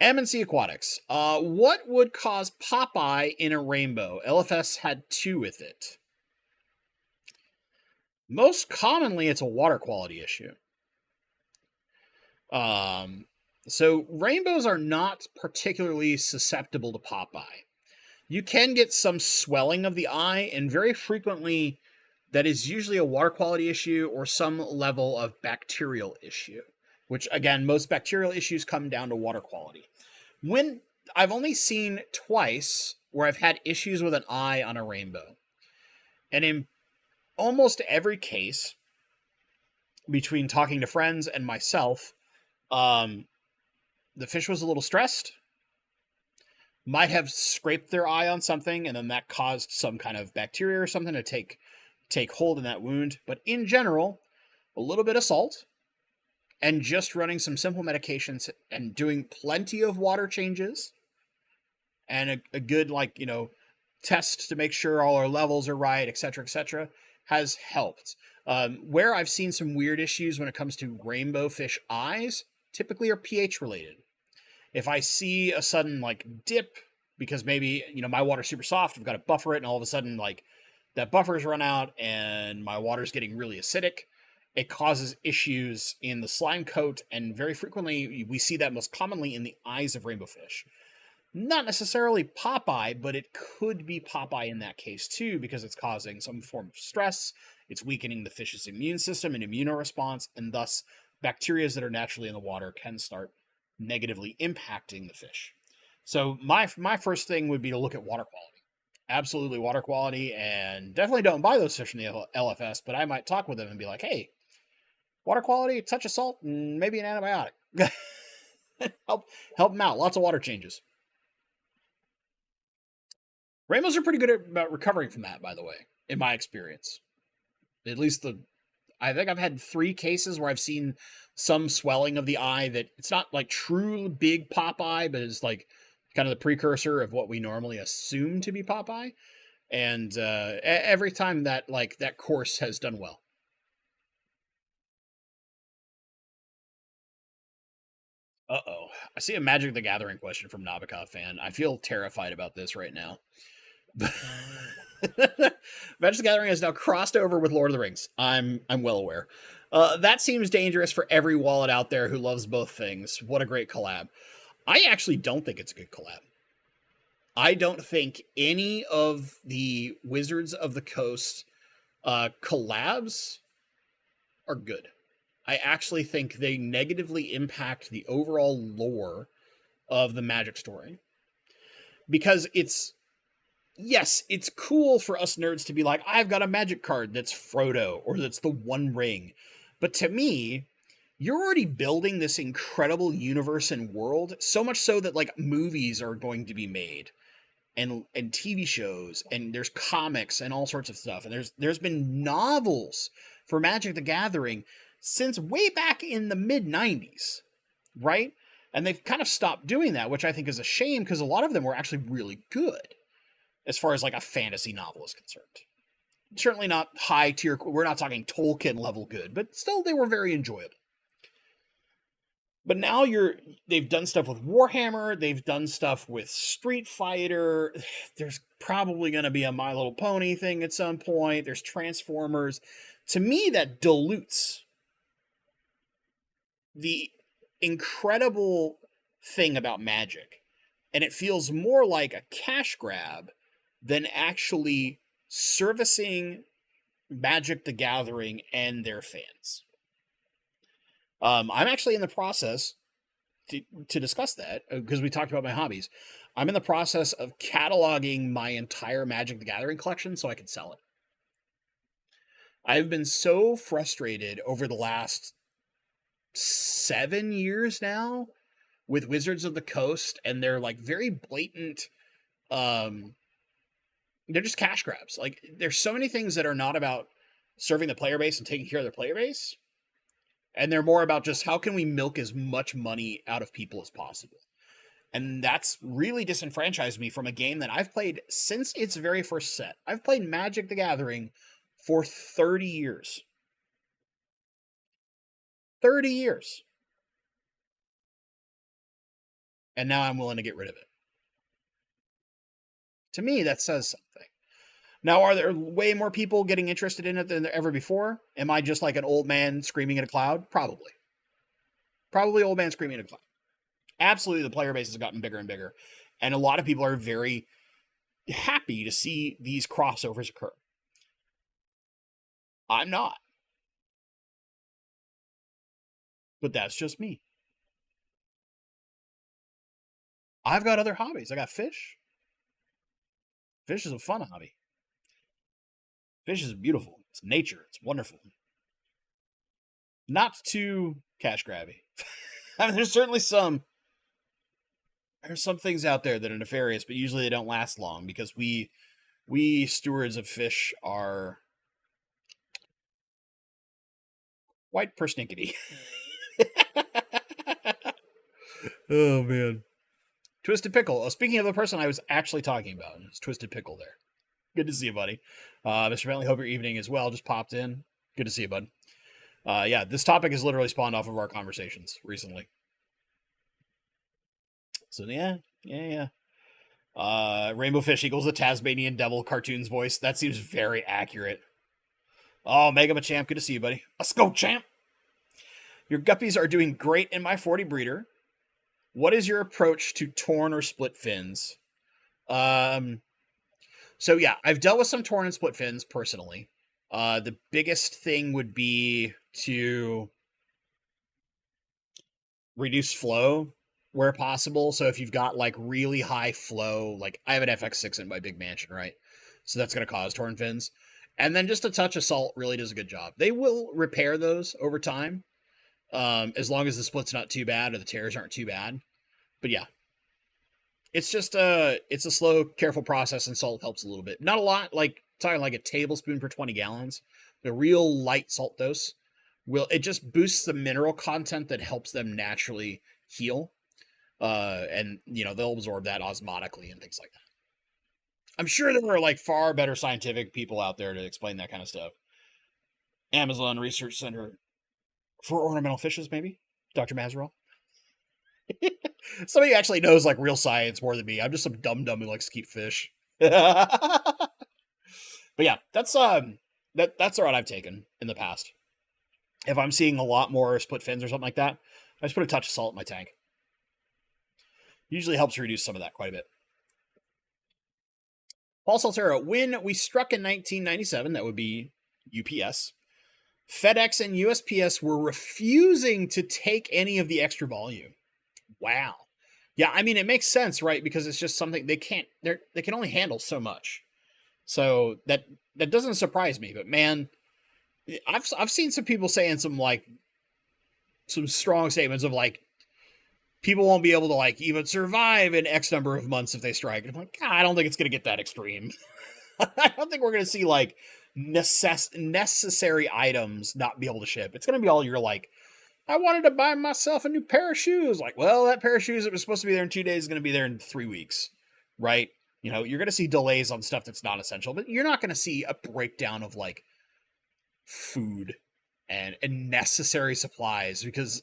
M&C Aquatics. What would cause Popeye in a rainbow? LFS had 2 with it. Most commonly, it's a water quality issue. So rainbows are not particularly susceptible to Popeye. You can get some swelling of the eye, and very frequently that is usually a water quality issue or some level of bacterial issue, which again, most bacterial issues come down to water quality. When I've only seen twice where I've had issues with an eye on a rainbow, and in almost every case, between talking to friends and myself, the fish was a little stressed, might have scraped their eye on something, and then that caused some kind of bacteria or something to take hold in that wound. But in general, a little bit of salt and just running some simple medications and doing plenty of water changes and a good test to make sure all our levels are right, etc., has helped. Where I've seen some weird issues when it comes to rainbow fish eyes typically are pH related. If I see a sudden dip because maybe my water's super soft, I've got to buffer it, and all of a sudden that buffer's run out and my water's getting really acidic, it causes issues in the slime coat, and very frequently we see that most commonly in the eyes of rainbow fish. Not necessarily Popeye, but it could be Popeye in that case too, because it's causing some form of stress. It's weakening the fish's immune system and immunoresponse, and thus bacteria that are naturally in the water can start negatively impacting the fish. So my first thing would be to look at water quality. Absolutely water quality, and definitely don't buy those fish from the LFS, but I might talk with them and be like, hey, water quality, a touch of salt, and maybe an antibiotic. help them out. Lots of water changes. Rainbows are pretty good about recovering from that, by the way, in my experience. At least I think I've had 3 cases where I've seen some swelling of the eye that it's not like true big pop eye, but it's like kind of the precursor of what we normally assume to be pop eye. And every time that like that course has done well. Uh-oh. I see a Magic the Gathering question from Nabokov fan. I feel terrified about this right now. Magic the Gathering has now crossed over with Lord of the Rings. I'm well aware. That seems dangerous for every wallet out there who loves both things. What a great collab. I actually don't think it's a good collab. I don't think any of the Wizards of the Coast collabs are good. I actually think they negatively impact the overall lore of the Magic story. Because yes, it's cool for us nerds to be like, I've got a Magic card that's Frodo or that's the One Ring. But to me, you're already building this incredible universe and world, so much so that like movies are going to be made and TV shows, and there's comics and all sorts of stuff. And there's been novels for Magic the Gathering since way back in the mid 90s, right? And they've kind of stopped doing that, which I think is a shame because a lot of them were actually really good as far as like a fantasy novel is concerned. Certainly not high tier. We're not talking Tolkien level good, but still they were very enjoyable. But now they've done stuff with Warhammer, they've done stuff with Street Fighter, there's probably going to be a My Little Pony thing at some point, there's Transformers. To me, that dilutes the incredible thing about Magic. And it feels more like a cash grab than actually servicing Magic the Gathering and their fans. I'm actually in the process to discuss that because we talked about my hobbies. I'm in the process of cataloging my entire Magic the Gathering collection so I can sell it. I've been so frustrated over the last 7 years now with Wizards of the Coast and their like very blatant, they're just cash grabs. Like there's so many things that are not about serving the player base and taking care of their player base. And they're more about just how can we milk as much money out of people as possible. And that's really disenfranchised me from a game that I've played since its very first set. I've played Magic the Gathering for 30 years. 30 years. And now I'm willing to get rid of it. To me, that says something. Now, are there way more people getting interested in it than ever before? Am I just like an old man screaming at a cloud? Probably. Probably old man screaming at a cloud. Absolutely, the player base has gotten bigger and bigger. And a lot of people are very happy to see these crossovers occur. I'm not. But that's just me. I've got other hobbies. I got fish. Fish is a fun hobby. Fish is beautiful. It's nature. It's wonderful. Not too cash grabby. I mean, there's some things out there that are nefarious, but usually they don't last long because we stewards of fish are quite persnickety. Oh man. Twisted Pickle. Oh, speaking of the person I was actually talking about, it's Twisted Pickle there. Good to see you, buddy. Mr. Bentley, hope your evening as well. Just popped in. Good to see you, bud. Yeah, this topic is literally spawned off of our conversations recently. So yeah. Rainbow Fish equals the Tasmanian Devil cartoon's voice. That seems very accurate. Oh, Mega Machamp, good to see you, buddy. Let's go, champ. Your guppies are doing great in my 40 breeder. What is your approach to torn or split fins? So yeah, I've dealt with some torn and split fins personally. The biggest thing would be to reduce flow where possible. So if you've got like really high flow, like I have an FX6 in my big mansion, right? So that's going to cause torn fins. And then just a touch of salt really does a good job. They will repair those over time, as long as the split's not too bad or the tears aren't too bad. But yeah, it's just it's a slow, careful process, and salt helps a little bit. Not a lot, like talking like a tablespoon per 20 gallons, the real light salt dose, it just boosts the mineral content that helps them naturally heal. And they'll absorb that osmotically and things like that. I'm sure there are like far better scientific people out there to explain that kind of stuff. Amazon Research Center for Ornamental Fishes, maybe? Dr. Mazerall? Somebody actually knows like real science more than me. I'm just some dum-dum who likes to keep fish. But yeah, that's the route I've taken in the past. If I'm seeing a lot more split fins or something like that, I just put a touch of salt in my tank. Usually helps reduce some of that quite a bit. Paul Saltero, when we struck in 1997, that would be UPS, FedEx and USPS were refusing to take any of the extra volume. Wow. Yeah, I mean, it makes sense, right? Because it's just something they can only handle so much. So that doesn't surprise me. But man, I've seen some people saying some strong statements of like, people won't be able to like even survive in X number of months if they strike. And I'm like, God, I don't think it's going to get that extreme. I don't think we're going to see like necessary items not be able to ship. It's going to be all your like, I wanted to buy myself a new pair of shoes. Like, well, that pair of shoes that was supposed to be there in 2 days is going to be there in 3 weeks, right? You're going to see delays on stuff that's not essential, but you're not going to see a breakdown of like food and necessary supplies, because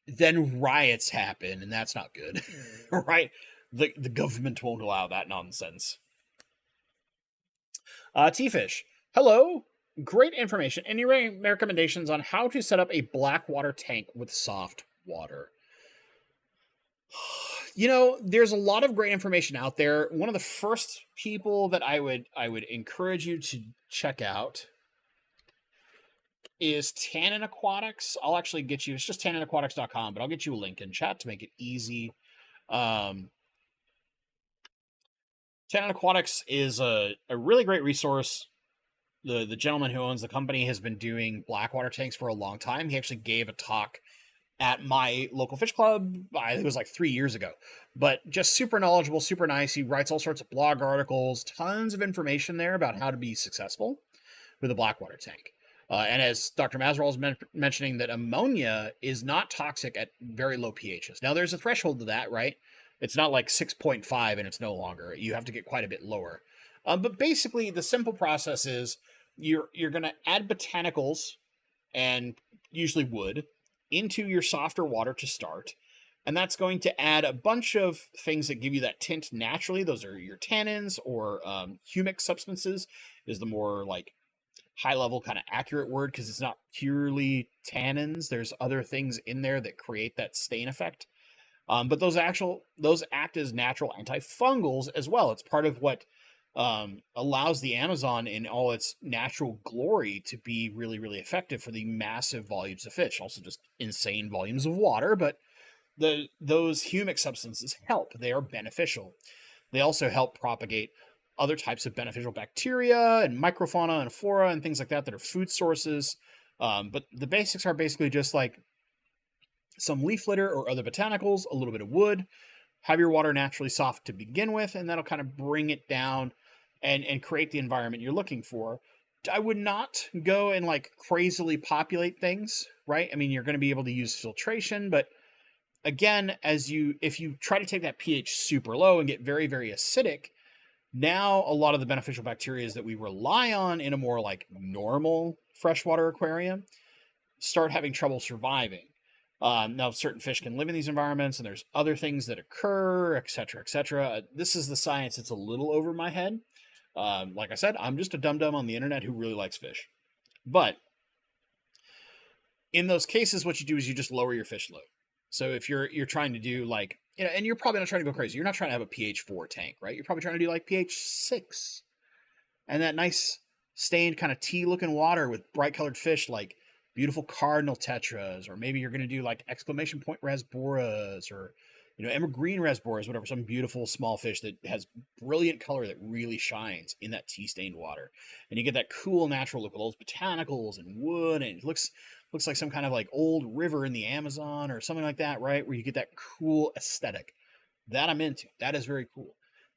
then riots happen and that's not good, right? The government won't allow that nonsense. T-Fish, hello. Great information. Any recommendations on how to set up a black water tank with soft water? There's a lot of great information out there. One of the first people that I would encourage you to check out is Tannin Aquatics. I'll actually get you, it's just tanninaquatics.com, but I'll get you a link in chat to make it easy. Tannin Aquatics is a really great resource. The gentleman who owns the company has been doing blackwater tanks for a long time. He actually gave a talk at my local fish club, I think it was like 3 years ago, but just super knowledgeable, super nice. He writes all sorts of blog articles, tons of information there about how to be successful with a blackwater tank. And as Dr. Mazerall is mentioning, that ammonia is not toxic at very low pHs. Now, there's a threshold to that, right? It's not like 6.5 and it's no longer. You have to get quite a bit lower. But basically, the simple process is you're going to add botanicals and usually wood into your softer water to start. And that's going to add a bunch of things that give you that tint naturally. Those are your tannins or humic substances is the more like high level kind of accurate word, because it's not purely tannins. There's other things in there that create that stain effect. But those act as natural antifungals as well. It's part of what allows the Amazon in all its natural glory to be really, really effective for the massive volumes of fish. Also just insane volumes of water, but those humic substances help. They are beneficial. They also help propagate other types of beneficial bacteria and microfauna and flora and things like that that are food sources. But the basics are basically just like some leaf litter or other botanicals, a little bit of wood, have your water naturally soft to begin with, and that'll kind of bring it down and create the environment you're looking for. I would not go and like crazily populate things, right? I mean, you're going to be able to use filtration, but again, if you try to take that pH super low and get very, very acidic, now a lot of the beneficial bacteria that we rely on in a more like normal freshwater aquarium start having trouble surviving. Now, certain fish can live in these environments, and there's other things that occur, et cetera, et cetera. This is the science that's a little over my head. Like I said, I'm just a dum-dum on the internet who really likes fish. But in those cases, what you do is you just lower your fish load. So if you're trying to do like, and you're probably not trying to go crazy. You're not trying to have a pH 4 tank, right? You're probably trying to do like pH 6. And that nice stained kind of tea-looking water with bright-colored fish like beautiful cardinal tetras, or maybe you're going to do like exclamation point rasboras, or emerald green rasboras, whatever, some beautiful small fish that has brilliant color that really shines in that tea-stained water. And you get that cool natural look with those botanicals and wood, and it looks like some kind of like old river in the Amazon or something like that, right? Where you get that cool aesthetic. That I'm into. That is very cool.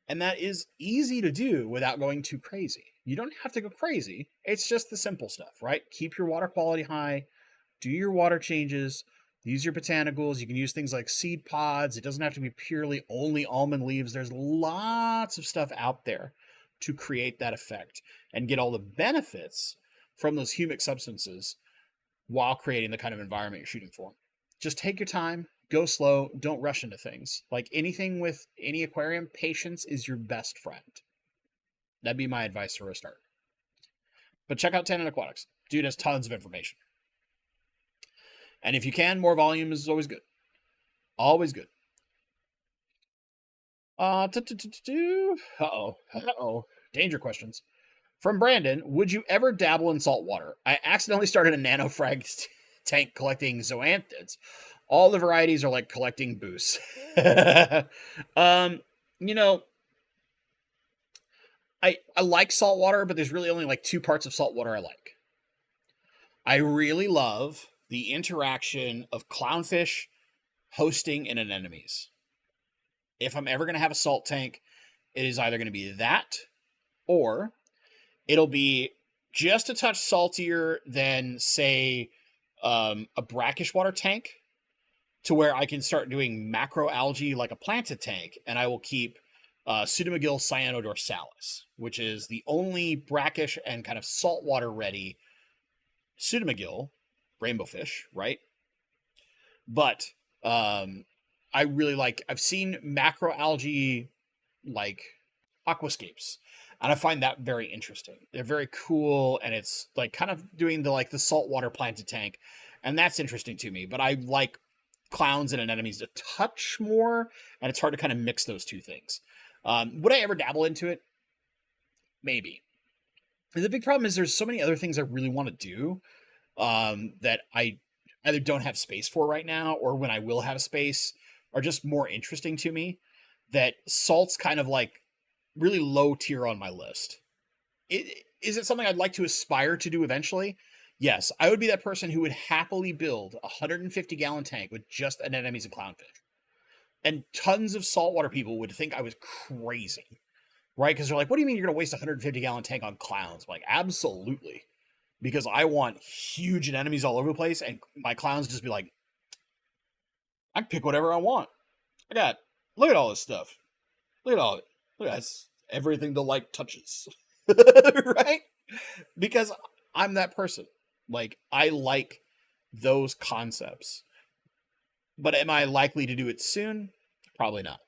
And that is easy to do without going too crazy. You don't have to go crazy. It's just the simple stuff, right? Keep your water quality high, do your water changes, use your botanicals. You can use things like seed pods. It doesn't have to be purely only almond leaves. There's lots of stuff out there to create that effect and get all the benefits from those humic substances while creating the kind of environment you're shooting for. Just take your time, go slow, don't rush into things. Like anything with any aquarium, patience is your best friend. That'd be my advice for a start. But check out Tandem Aquatics. Dude has tons of information. And if you can, more volume is always good. Always good. Uh-oh. Danger questions. From Brandon, would you ever dabble in saltwater? I accidentally started a nanofrag tank collecting zoanthids. All the varieties are like collecting booze. You know, I like saltwater, but there's really only like two parts of saltwater I like. I really love the interaction of clownfish hosting in anemones. If I'm ever going to have a salt tank, it is either going to be that, or it'll be just a touch saltier than, say, a brackish water tank, to where I can start doing macroalgae like a planted tank, and I will keep Pseudomygal cyanodorsalis, which is the only brackish and kind of saltwater ready Pseudomygal rainbow fish, right? But I really like, I've seen macroalgae like aquascapes, and I find that very interesting. They're very cool, and it's like kind of doing the saltwater planted tank, and that's interesting to me. But I like clowns and anemones a touch more, and it's hard to kind of mix those two things. Would I ever dabble into it? Maybe. The big problem is there's so many other things I really want to do that I either don't have space for right now, or when I will have space are just more interesting to me, that salt's kind of like really low tier on my list. Is it something I'd like to aspire to do eventually? Yes, I would be that person who would happily build a 150-gallon tank with just anemones and clownfish. And tons of saltwater people would think I was crazy, right? Because they're like, what do you mean you're going to waste a 150-gallon tank on clowns? I'm like, absolutely. Because I want huge anemones all over the place, and my clowns just be like, I can pick whatever I want. Look at all this stuff. Look at all of it. Look at this. Everything the light touches. Right? Because I'm that person. Like, I like those concepts. But am I likely to do it soon? Probably not.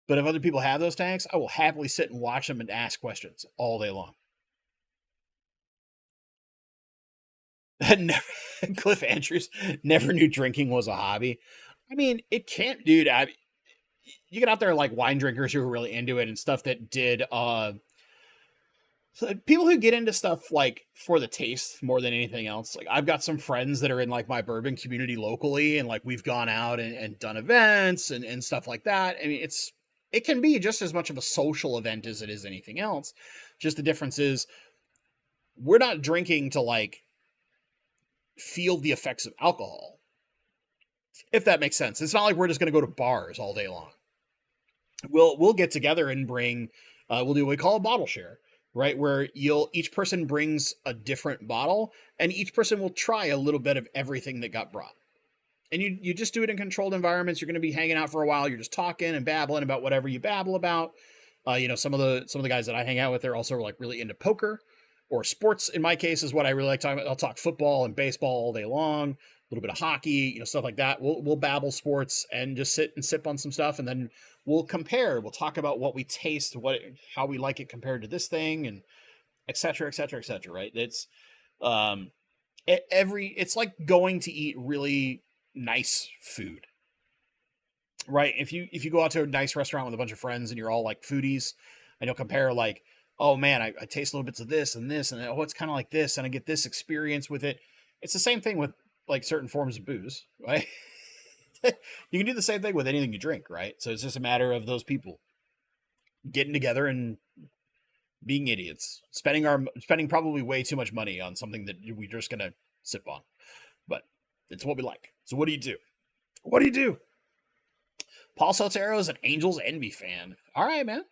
But if other people have those tanks, I will happily sit and watch them and ask questions all day long. Cliff Andrews never knew drinking was a hobby. I mean, it can't, dude. You get out there like wine drinkers who are really into it and stuff that did. So people who get into stuff like for the taste more than anything else. Like, I've got some friends that are in like my bourbon community locally, and like we've gone out and done events and stuff like that. I mean, it can be just as much of a social event as it is anything else. Just the difference is we're not drinking to like feel the effects of alcohol, if that makes sense. It's not like we're just going to go to bars all day long. We'll get together and bring we'll do what we call a bottle share, right? Where each person brings a different bottle, and each person will try a little bit of everything that got brought. And you just do it in controlled environments. You're going to be hanging out for a while. You're just talking and babbling about whatever you babble about. Some of the guys that I hang out with, they're also like really into poker or sports. In my case, is what I really like talking about. I'll talk football and baseball all day long, a little bit of hockey, stuff like that. We'll babble sports and just sit and sip on some stuff, and then we'll compare. We'll talk about what we taste, how we like it compared to this thing, and et cetera, et cetera, et cetera. Right? It's it's like going to eat really nice food, right? If you go out to a nice restaurant with a bunch of friends and you're all like foodies, and you'll compare like, oh man, I taste little bits of this and this, and oh, it's kind of like this, and I get this experience with it. It's the same thing with like certain forms of booze, right? You can do the same thing with anything you drink, right? So it's just a matter of those people getting together and being idiots, spending probably way too much money on something that we're just gonna sip on, but it's what we like. So what do you do? What do you do? Paul Sotero is an Angels Envy fan. All right, man.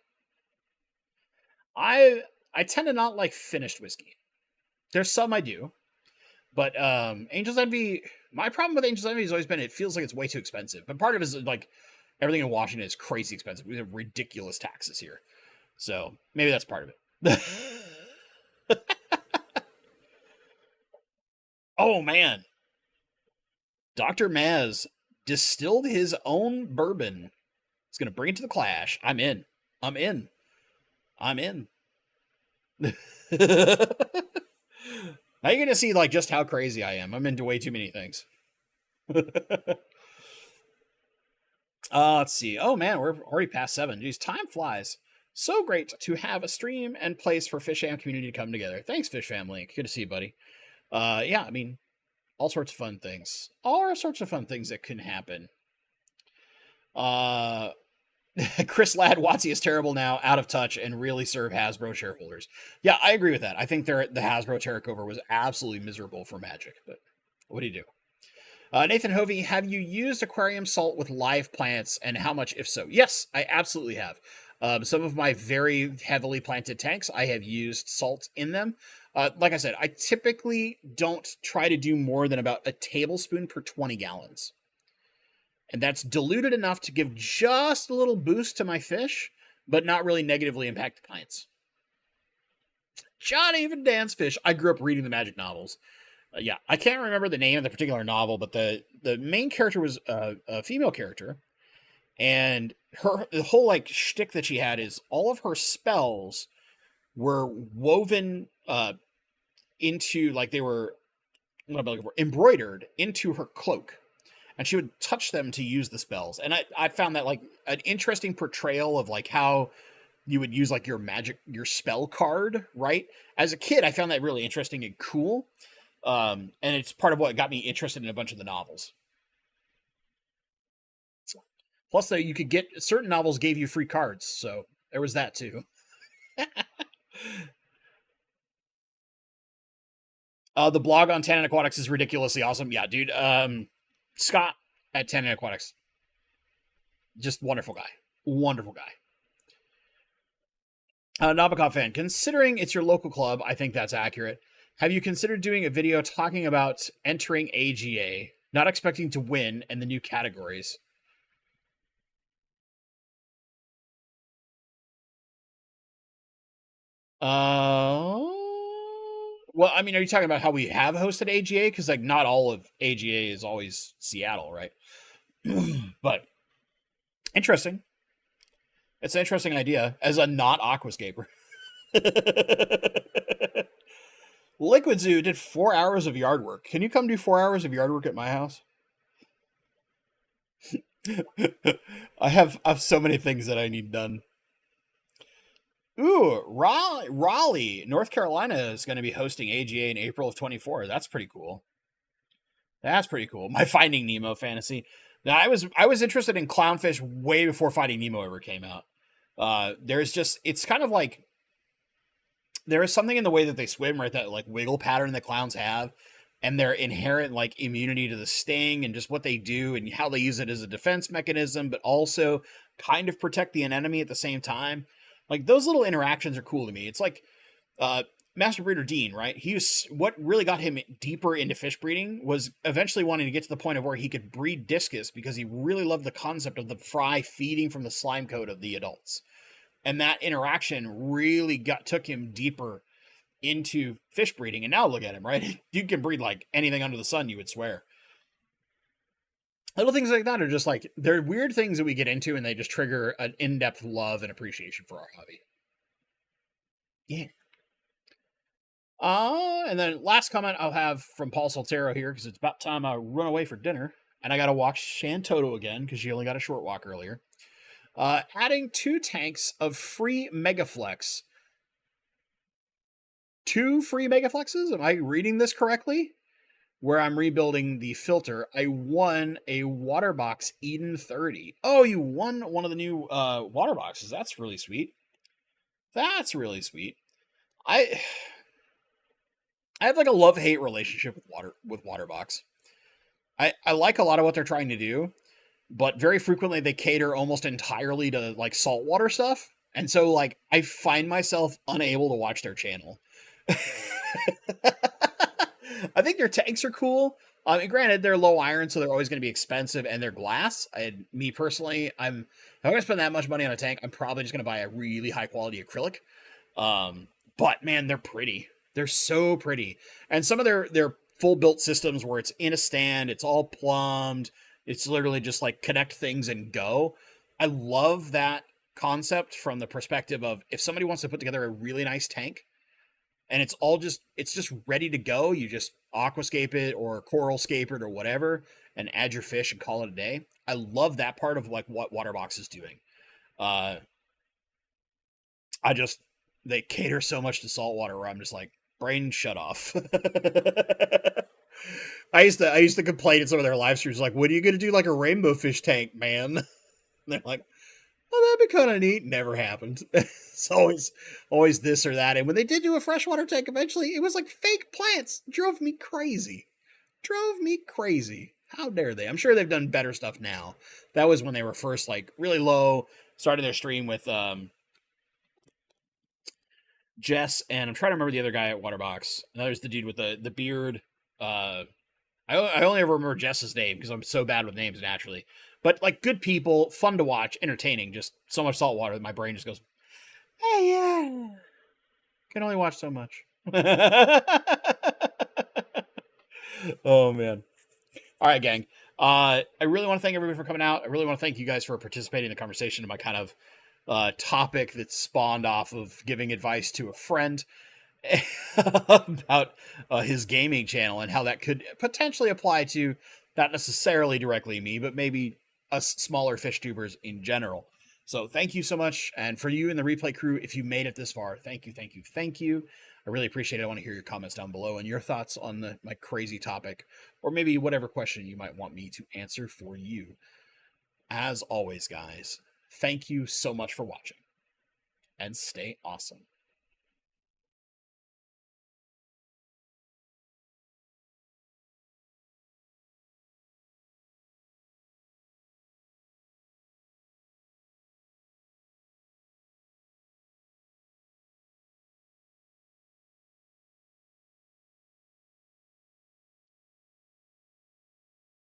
I tend to not like finished whiskey. There's some I do, but Angel's Envy. My problem with Angel's Envy has always been it feels like it's way too expensive. But part of it is like everything in Washington is crazy expensive. We have ridiculous taxes here, so maybe that's part of it. Oh man, Dr. Maz distilled his own bourbon. He's gonna bring it to the Clash. I'm in. I'm in. I'm in. Now you're gonna see like just how crazy I am. I'm into way too many things. Let's see. Oh man, we're already past 7. Geez, time flies. So great to have a stream and place for Fish Fam community to come together. Thanks, Fish Fam Link. Good to see you, buddy. Yeah, I mean, all sorts of fun things. All sorts of fun things that can happen. Chris Ladd, WotC is terrible now, out of touch, and really serve Hasbro shareholders. Yeah, I agree with that. I think the Hasbro takeover was absolutely miserable for Magic, but what do you do? Nathan Hovey, have you used aquarium salt with live plants, and how much, if so? Yes, I absolutely have. Some of my very heavily planted tanks, I have used salt in them. Like I said, I typically don't try to do more than about a tablespoon per 20 gallons. And that's diluted enough to give just a little boost to my fish, but not really negatively impact the plants. Johnny Even Dance Fish. I grew up reading the Magic novels. Yeah, I can't remember the name of the particular novel, but the main character was a female character. And the whole like shtick that she had is all of her spells were woven into, like they were, what am I looking for, embroidered into her cloak. And she would touch them to use the spells. And I found that like an interesting portrayal of like how you would use like your spell card, right? As a kid, I found that really interesting and cool. And it's part of what got me interested in a bunch of the novels. Plus, though, you could get certain novels gave you free cards, so there was that too. The blog on Tannin Aquatics is ridiculously awesome. Yeah, dude. Scott at Tannin Aquatics, just wonderful guy. Wonderful guy. Nabokov fan, considering it's your local club, I think that's accurate. Have you considered doing a video talking about entering AGA, not expecting to win, and the new categories? Well, I mean, are you talking about how we have hosted AGA? Because like not all of AGA is always Seattle, right? But interesting. It's an interesting idea as a not aquascaper. Liquid Zoo did 4 hours of yard work. Can you come do 4 hours of yard work at my house? I have so many things that I need done. Ooh, Raleigh, North Carolina is going to be hosting AGA in April of 24. That's pretty cool. That's pretty cool. My Finding Nemo fantasy. Now, I was interested in clownfish way before Finding Nemo ever came out. It's kind of like there is something in the way that they swim, right? That like wiggle pattern that clowns have, and their inherent like immunity to the sting and just what they do and how they use it as a defense mechanism, but also kind of protect the anemone at the same time. Like those little interactions are cool to me. It's like Master Breeder Dean, right? What really got him deeper into fish breeding was eventually wanting to get to the point of where he could breed discus because he really loved the concept of the fry feeding from the slime coat of the adults. And that interaction really took him deeper into fish breeding. And now look at him, right? Dude can breed like anything under the sun, you would swear. Little things like that are just like, they're weird things that we get into and they just trigger an in-depth love and appreciation for our hobby. Yeah. And then last comment I'll have from Paul Soltero here, because it's about time I run away for dinner. And I got to walk Shantoto again, because she only got a short walk earlier. Adding 2 tanks of free Megaflex. 2 free Megaflexes? Am I reading this correctly? Where I'm rebuilding the filter. I won a Waterbox Eden 30. Oh, you won one of the new water boxes. That's really sweet. That's really sweet. I have like a love-hate relationship with Waterbox. I like a lot of what they're trying to do, but very frequently they cater almost entirely to like saltwater stuff. And so, like, I find myself unable to watch their channel. I think their tanks are cool. And granted, they're low iron, so they're always going to be expensive, and they're glass. Me personally, if I'm going to spend that much money on a tank, I'm probably just going to buy a really high quality acrylic. But man, they're pretty. They're so pretty. And some of their full built systems where it's in a stand, it's all plumbed, it's literally just like connect things and go. I love that concept from the perspective of if somebody wants to put together a really nice tank and it's just ready to go, you just aquascape it or coralscape it or whatever and add your fish and call it a day. I love that part of like what Waterbox is doing. Uh I just they cater so much to saltwater where I'm just like, brain shut off. I used to complain in some of their live streams, like, when are you gonna do like a rainbow fish tank, man? And they're like, oh, that'd be kind of neat. Never happened. It's always this or that. And when they did do a freshwater tank, eventually it was like fake plants. Drove me crazy. Drove me crazy. How dare they? I'm sure they've done better stuff now. That was when they were first like really low. Started their stream with Jess, and I'm trying to remember the other guy at Waterbox. And there's the dude with the beard. I only ever remember Jess's name because I'm so bad with names naturally. But like good people, fun to watch, entertaining. Just so much saltwater that my brain just goes, hey, yeah, can only watch so much. Oh man! All right, gang. I really want to thank everybody for coming out. I really want to thank you guys for participating in the conversation in my kind of topic that spawned off of giving advice to a friend about his gaming channel and how that could potentially apply to not necessarily directly me, but maybe us smaller fish tubers in general. So thank you so much. And for you and the replay crew, if you made it this far, thank you, thank you, thank you. I really appreciate it. I want to hear your comments down below and your thoughts on my crazy topic, or maybe whatever question you might want me to answer for you. As always, guys, thank you so much for watching, and stay awesome.